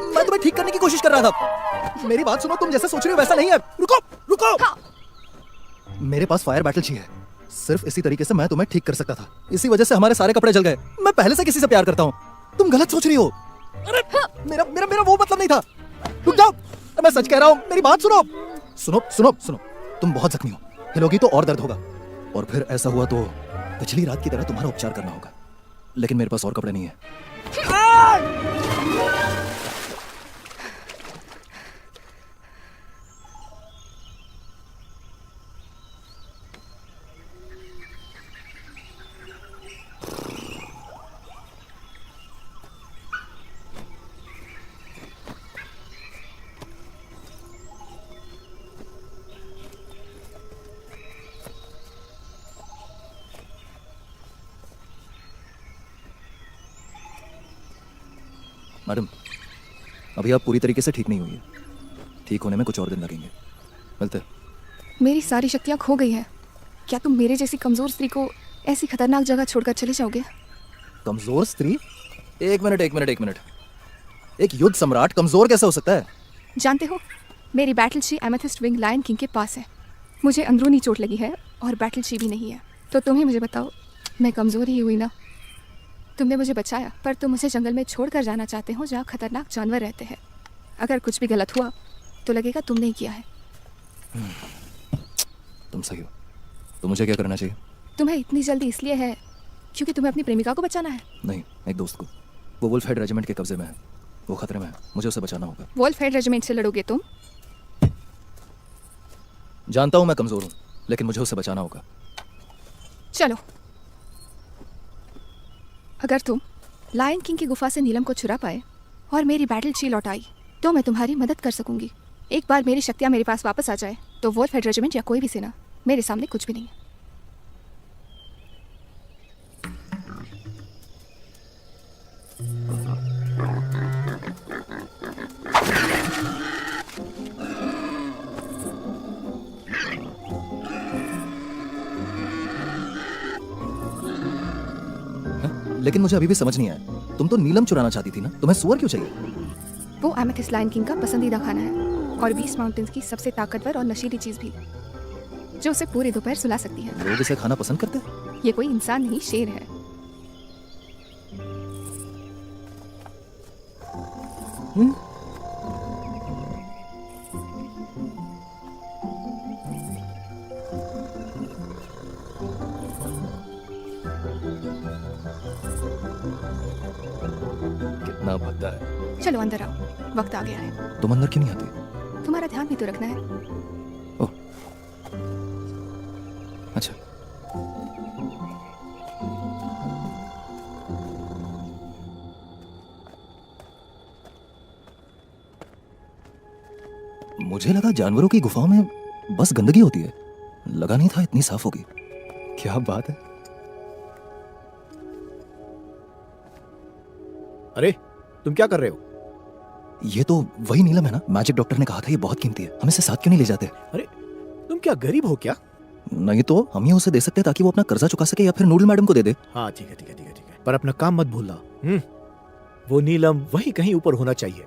मैं तुम्हें ठीक करने की कोशिश कर रहा था। मेरी बात सुनो, तुम जैसा सोच रहे हो वैसा नहीं है। रुको रुको। मेरे पास फायर बैटल चाहिए। सिर्फ इसी तरीके से मैं तुम्हें ठीक कर सकता था। इसी वजह से हमारे सारे कपड़े जल गए। मैं पहले से किसी से प्यार करता हूँ। तुम गलत सोच रही हो। अरे मेरा मेरा मेरा वो मतलब नहीं था। रुक जाओ, मैं सच कह रहा हूँ। मेरी बात सुनो। सुनो सुनो सुनो, तुम बहुत जख्मी हो, हिलोगी तो और दर्द होगा, और फिर ऐसा हुआ तो पिछली रात की तरह तुम्हारा उपचार करना होगा। लेकिन मेरे पास और कपड़े नहीं है। मैडम, अभी आप पूरी तरीके से ठीक नहीं हुई है। ठीक होने में कुछ और दिन लगेंगे। मिलते हैं। मेरी सारी शक्तियाँ खो गई हैं। क्या तुम मेरे जैसी कमजोर स्त्री को ऐसी खतरनाक जगह छोड़कर चले जाओगे? कमजोर स्त्री? एक मिनट। एक युद्ध सम्राट कमजोर कैसे हो सकता है? जानते हो, मेरी battleship amethyst wing lion king के पास है। मुझे अंदरूनी चोट लगी है और बैटल शी भी नहीं है। तो तुम ही मुझे बताओ, मैं कमजोर ही हुई ना? तुमने मुझे बचाया, पर तुम मुझे जंगल में छोड़कर जाना चाहते हो जहाँ खतरनाक जानवर रहते हैं। अगर कुछ भी गलत हुआ तो लगेगा तुमने ही किया है। तुम सही हो। तो मुझे क्या करना चाहिए? तुम्हें इतनी जल्दी इसलिए है क्योंकि तुम्हें अपनी प्रेमिका को बचाना है? नहीं, एक दोस्त को। वो वुल्फ हेड रेजिमेंट के कब्जे में है, वो खतरे में है, मुझे उसे बचाना होगा। वुल्फ हेड रेजिमेंट से लड़ोगे तुम? जानता हूँ मैं कमजोर हूँ, लेकिन मुझे उसे बचाना होगा। चलो। अगर तुम लायन किंग की गुफा से नीलम को छुड़ा पाए और मेरी बैटल शी लौटाई तो मैं तुम्हारी मदद कर सकूंगी। एक बार मेरी शक्तियां मेरे पास वापस आ जाए तो वुल्फ हेड रेजिमेंट या कोई भी सेना मेरे सामने कुछ भी नहीं है। लेकिन मुझे अभी भी समझ नहीं आया, तुम तो नीलम चुराना चाहती थी ना, तुम्हें सुअर क्यों चाहिए? वो एमेथिस्ट लायन किंग का पसंदीदा खाना है और बीस्ट माउंटेन्स की सबसे ताकतवर और नशीली चीज भी, जो उसे पूरे दोपहर सुला सकती है। लोग इसे खाना पसंद करते हैं? ये कोई इंसान नहीं, शेर है। कितना भद्दा है। चलो अंदर आओ, वक्त आ गया है। तुम अंदर क्यों नहीं आती? तुम्हारा ध्यान भी तो रखना है। ओह, अच्छा। मुझे लगा जानवरों की गुफाओं में बस गंदगी होती है, लगा नहीं था इतनी साफ होगी। क्या बात है। अरे तुम क्या कर रहे हो? ये तो वही नीलम है ना, मैजिक डॉक्टर ने कहा था ये बहुत कीमती है, हम इसे साथ क्यों नहीं ले जाते? अरे तुम क्या गरीब हो क्या? नहीं तो हम ये उसे दे सकते हैं ताकि वो अपना कर्जा चुका सके, या फिर नूडल मैडम को दे दे। हाँ ठीक है ठीक है ठीक है ठीक है, पर अपना काम मत भूलना। वो नीलम वही कहीं ऊपर होना चाहिए।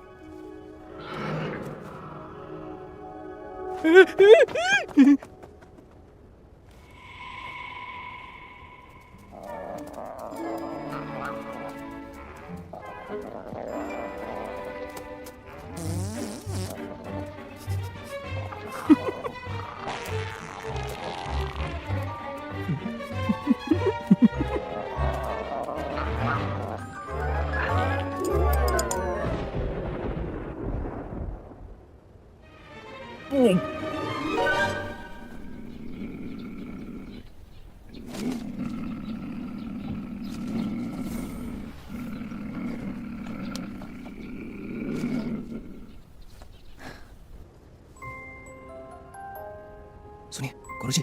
सुनिए गुरुजी,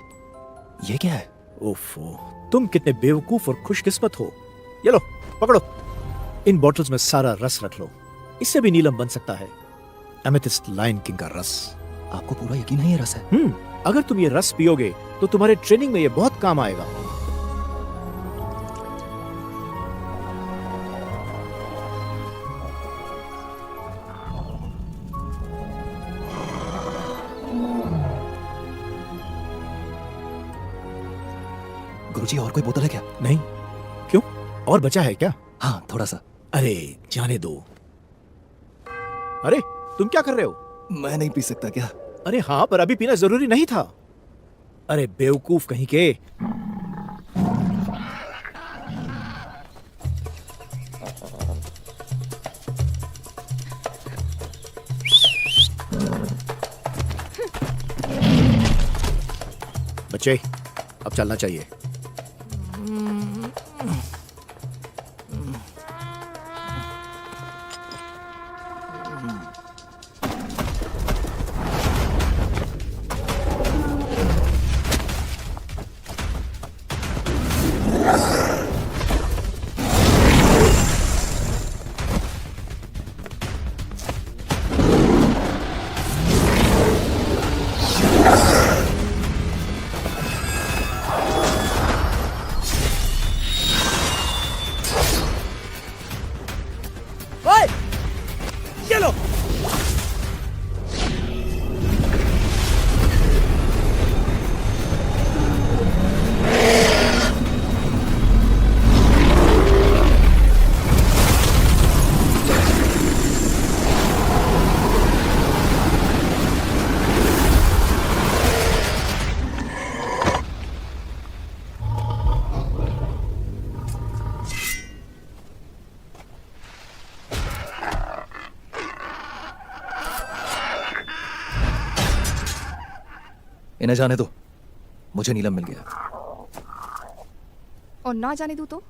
ये क्या है? ओफो, तुम कितने बेवकूफ और खुशकिस्मत हो। ये लो पकड़ो, इन बॉटल्स में सारा रस रख लो, इससे भी नीलम बन सकता है। एमेथिस्ट लायन किंग का रस। आपको पूरा यकीन है ये रस है? अगर तुम ये रस पियोगे तो तुम्हारे ट्रेनिंग में ये बहुत काम आएगा। गुरुजी और कोई बोतल है क्या? नहीं, क्यों? और बचा है क्या? हाँ थोड़ा सा। अरे जाने दो। अरे तुम क्या कर रहे हो? मैं नहीं पी सकता क्या? अरे हाँ, पर अभी पीना जरूरी नहीं था। अरे बेवकूफ कहीं के। बच्चे अब चलना चाहिए। इन्हें जाने दो, मुझे नीलम मिल गया। और ना जाने दूं तो?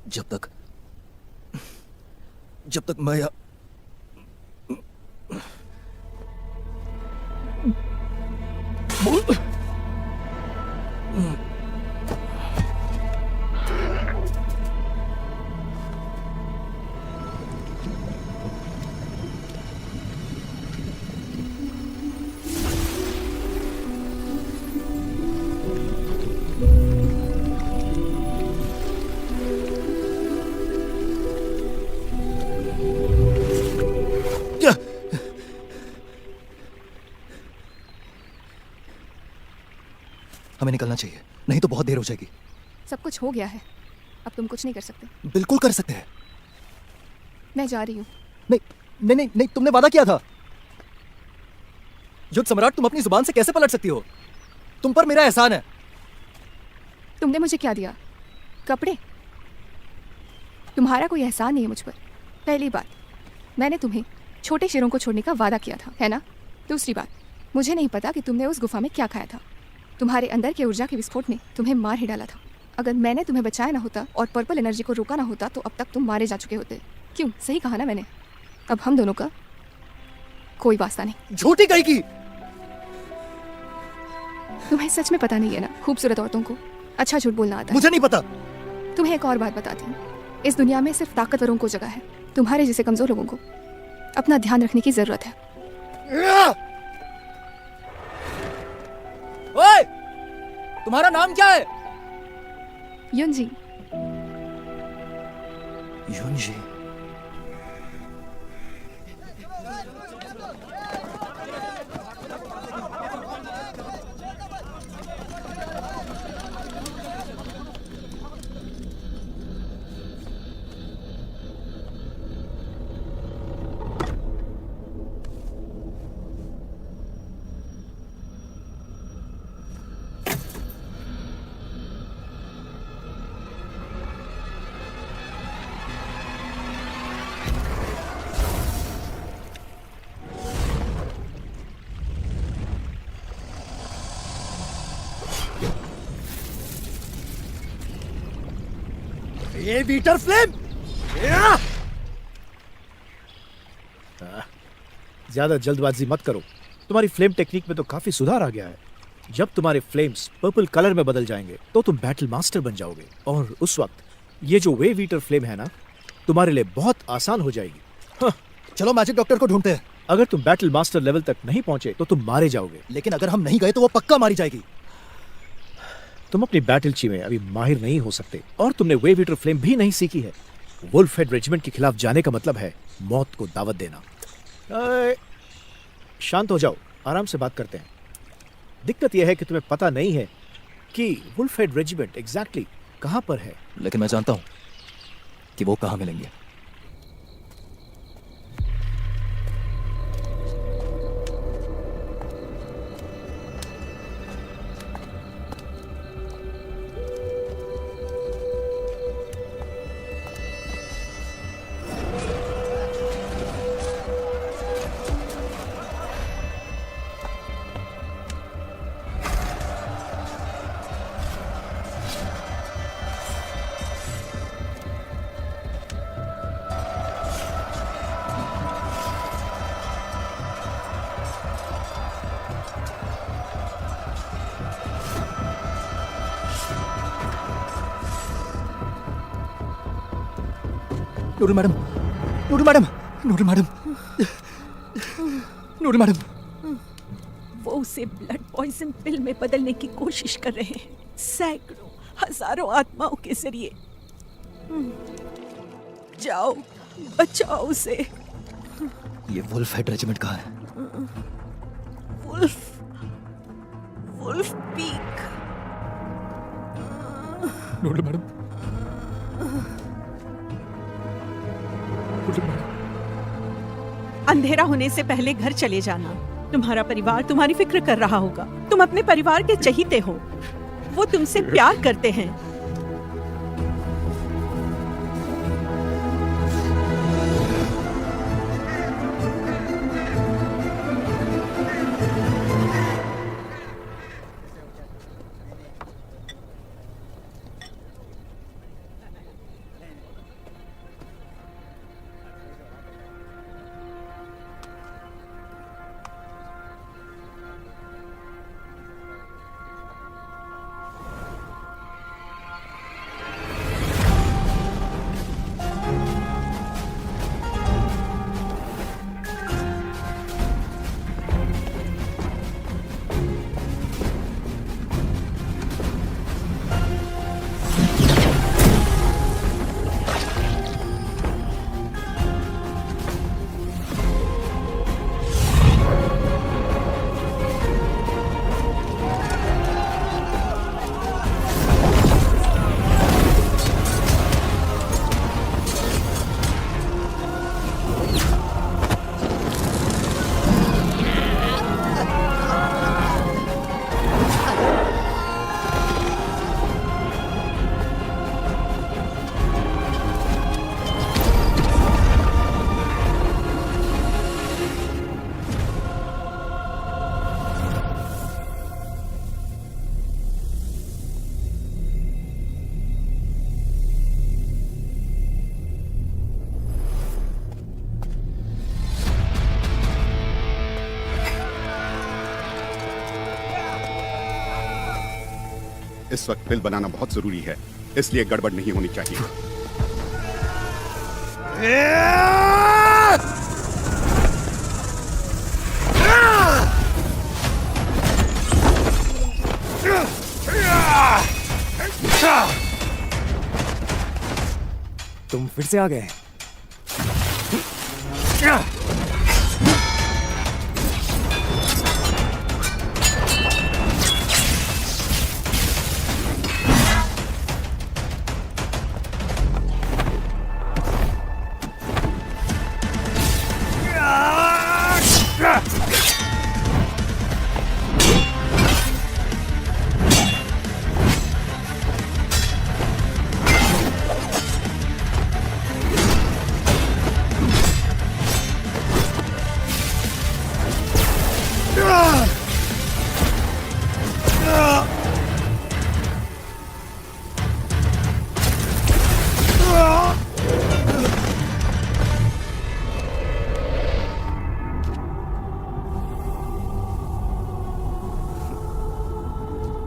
जब तक मैं हमें निकलना चाहिए, नहीं तो बहुत देर हो जाएगी। सब कुछ हो गया है, अब तुम कुछ नहीं कर सकते। बिल्कुल कर सकते हैं। मैं जा रही हूँ। नहीं नहीं नहीं नहीं, तुमने वादा किया था। युद्ध सम्राट, तुम अपनी जुबान से कैसे पलट सकती हो? तुम पर मेरा एहसान है। तुमने मुझे क्या दिया? कपड़े? तुम्हारा कोई एहसान नहीं है मुझ पर। पहली बात, मैंने तुम्हें छोटे शेरों को छोड़ने का वादा किया था, है ना? दूसरी बात, मुझे नहीं पता कि तुमने उस गुफा में क्या खाया था। तुम्हारे अंदर के ऊर्जा के विस्फोट ने तुम्हें मार ही डाला था। अगर मैंने तुम्हें बचाया ना होता और पर्पल एनर्जी को रोका ना होता तो अब तक तुम मारे जा चुके होते। क्यों? सही कहा ना मैंने? अब हम दोनों का कोई वास्ता नहीं। झूठी कही की। तुम्हें सच में पता नहीं है ना खूबसूरत औरतों को अच्छा झूठ बोलना आता है। मुझे नहीं पता। तुम्हें एक और बात बताती हूँ, इस दुनिया में सिर्फ ताकतवरों को जगह है। तुम्हारे जैसे कमजोर लोगों को अपना ध्यान रखने की जरूरत है। ओए, तुम्हारा नाम क्या है? युनजी। युनजी। ये वीटर फ्लेम। ज्यादा जल्दबाजी मत करो। तुम्हारी फ्लेम टेक्निक में तो काफी सुधार आ गया है। जब तुम्हारे फ्लेम्स पर्पल कलर में बदल जाएंगे तो तुम बैटल मास्टर बन जाओगे, और उस वक्त ये जो वे वीटर फ्लेम है ना, तुम्हारे लिए बहुत आसान हो जाएगी। हाँ। चलो मैजिक डॉक्टर को ढूंढते हैं। अगर तुम बैटल मास्टर लेवल तक नहीं पहुंचे तो तुम मारे जाओगे। लेकिन अगर हम नहीं गए तो वो पक्का मारी जाएगी। तुम अपनी बैटल ची में अभी माहिर नहीं हो सकते, और तुमने वे वीटर फ्लेम भी नहीं सीखी है। वुल्फ हेड रेजिमेंट के खिलाफ जाने का मतलब है मौत को दावत देना। शांत हो जाओ, आराम से बात करते हैं। दिक्कत यह है कि तुम्हें पता नहीं है कि वुल्फ हेड रेजिमेंट एग्जैक्टली कहां पर है। लेकिन मैं जानता हूं कि वो कहां मिलेंगे। नूर मैडम, नूर मैडम, नूर मैडम, नूर मैडम। वो उसे ब्लड पॉइजन पिल में बदलने की कोशिश कर रहे हैं, सैकड़ों हजारों आत्माओं के जरिए। जाओ, बचाओ उसे। ये वुल्फ हेड रेजिमेंट कहाँ है? Wolf peak. नूर मैडम, अंधेरा होने से पहले घर चले जाना। तुम्हारा परिवार तुम्हारी फिक्र कर रहा होगा। तुम अपने परिवार के चहीते हो, वो तुमसे प्यार करते हैं। इस वक्त बिल बनाना बहुत जरूरी है, इसलिए गड़बड़ नहीं होनी चाहिए। तुम फिर से आ गए।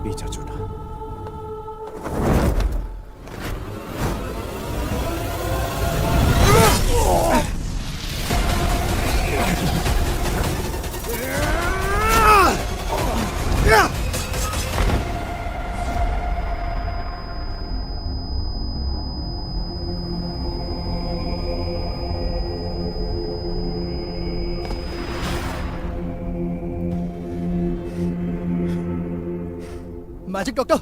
पीछा छूटा। मैजिक डॉक्टर,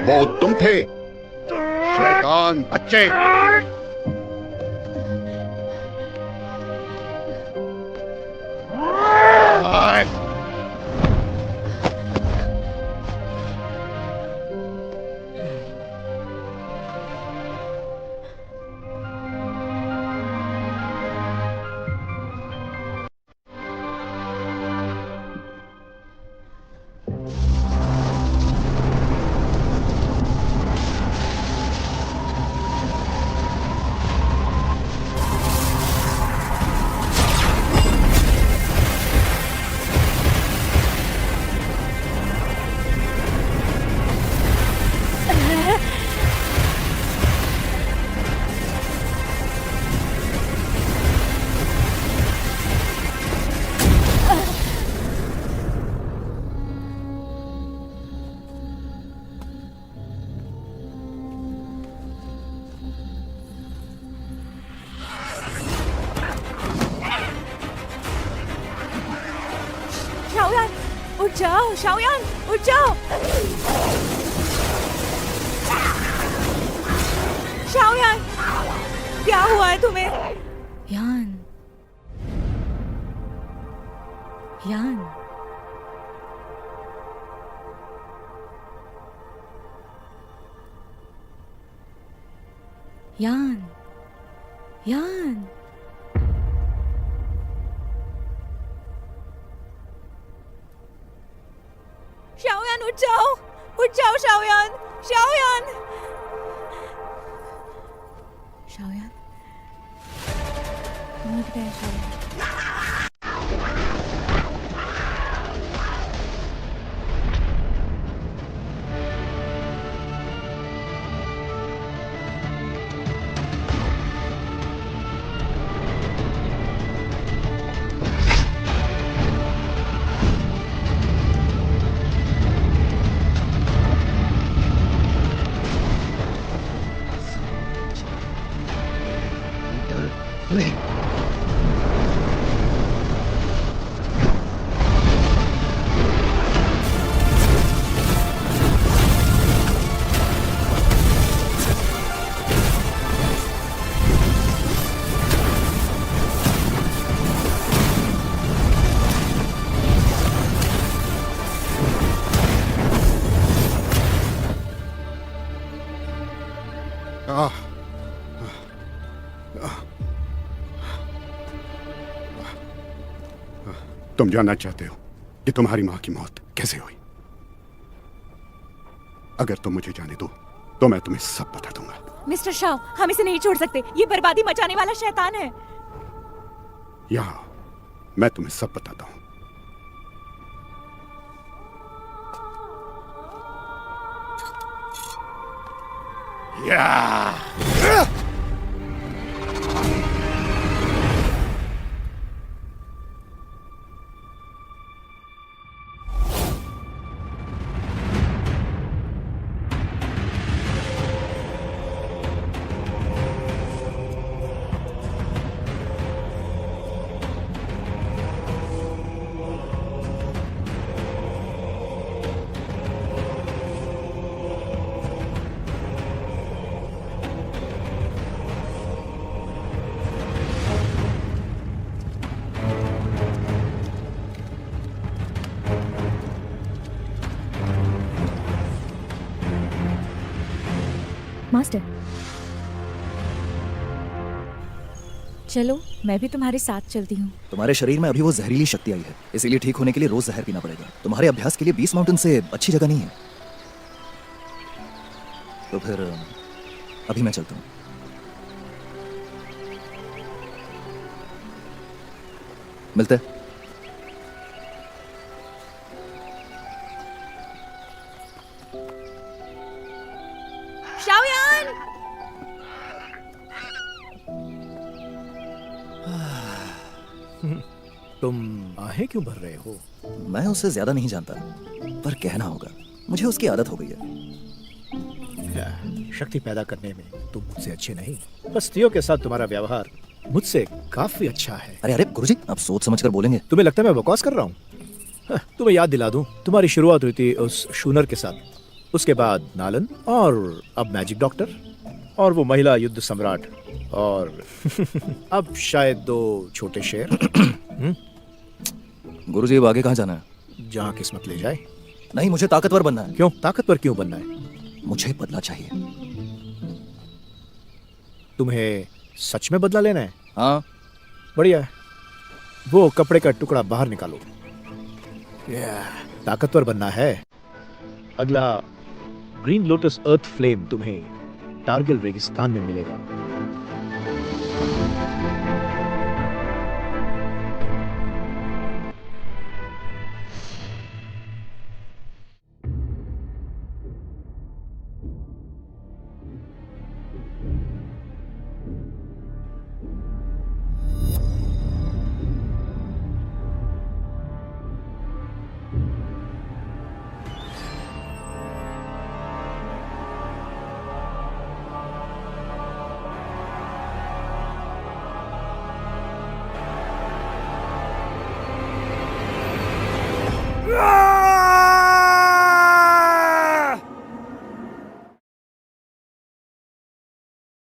वो तुम थे शैतान बच्चे। शाओयान, उठ जाओ, शाओयान, उठ जाओ। शाओयान, क्या हुआ है तुम्हें? यान, यान, यान, यान। शाओयान, उठ जाओ शाओयान, शाओयान। शाओयान, उठ गए शाओयान। तुम जानना चाहते हो कि तुम्हारी मां की मौत कैसे हुई? अगर तुम मुझे जाने दो तो मैं तुम्हें सब बता दूंगा। मिस्टर शाह, हम इसे नहीं छोड़ सकते। ये बर्बादी मचाने वाला शैतान है। यहां मैं तुम्हें सब बताता हूं। मास्टर, चलो, मैं भी तुम्हारे साथ चलती हूँ। तुम्हारे शरीर में अभी वो जहरीली शक्ति आई है, इसीलिए ठीक होने के लिए रोज जहर पीना पड़ेगा। तुम्हारे अभ्यास के लिए 20 माउंटेन से अच्छी जगह नहीं है। तो फिर अभी मैं चलता हूँ। मिलते हैं। शाओयान! तुम आहें क्यों भर रहे हो? मैं उसे ज्यादा नहीं जानता, पर कहना होगा, मुझे उसकी आदत हो गई है। शक्ति पैदा करने में तुम मुझसे अच्छे नहीं। बस्तियों के साथ तुम्हारा व्यवहार मुझसे काफी अच्छा है। अरे अरे गुरुजी, आप सोच समझ कर बोलेंगे। तुम्हें लगता है मैं बकवास कर रहा हूँ? तुम्हें याद दिला दूं, तुम्हारी शुरुआत हुई थी उस शूनर के साथ, उसके बाद नालन, और अब मैजिक डॉक्टर, और वो महिला युद्ध सम्राट, और अब शायद 2 छोटे शेर। गुरुजी, अब आगे कहाँ जाना है? जहाँ किस्मत ले जाए। नहीं, मुझे ताकतवर बनना है। क्यों? ताकतवर क्यों बनना है? मुझे बदला चाहिए। तुम्हें सच में बदला लेना है? हाँ। बढ़िया है। वो कपड़े का टुकड़ा बाहर निकालो। ताकतवर बनना है। अगला ग्रीन लोटस अर्थ फ्लेम तुम्हें टारगिल रेगिस्तान में मिलेगा।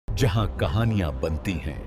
जहां कहानियां बनती हैं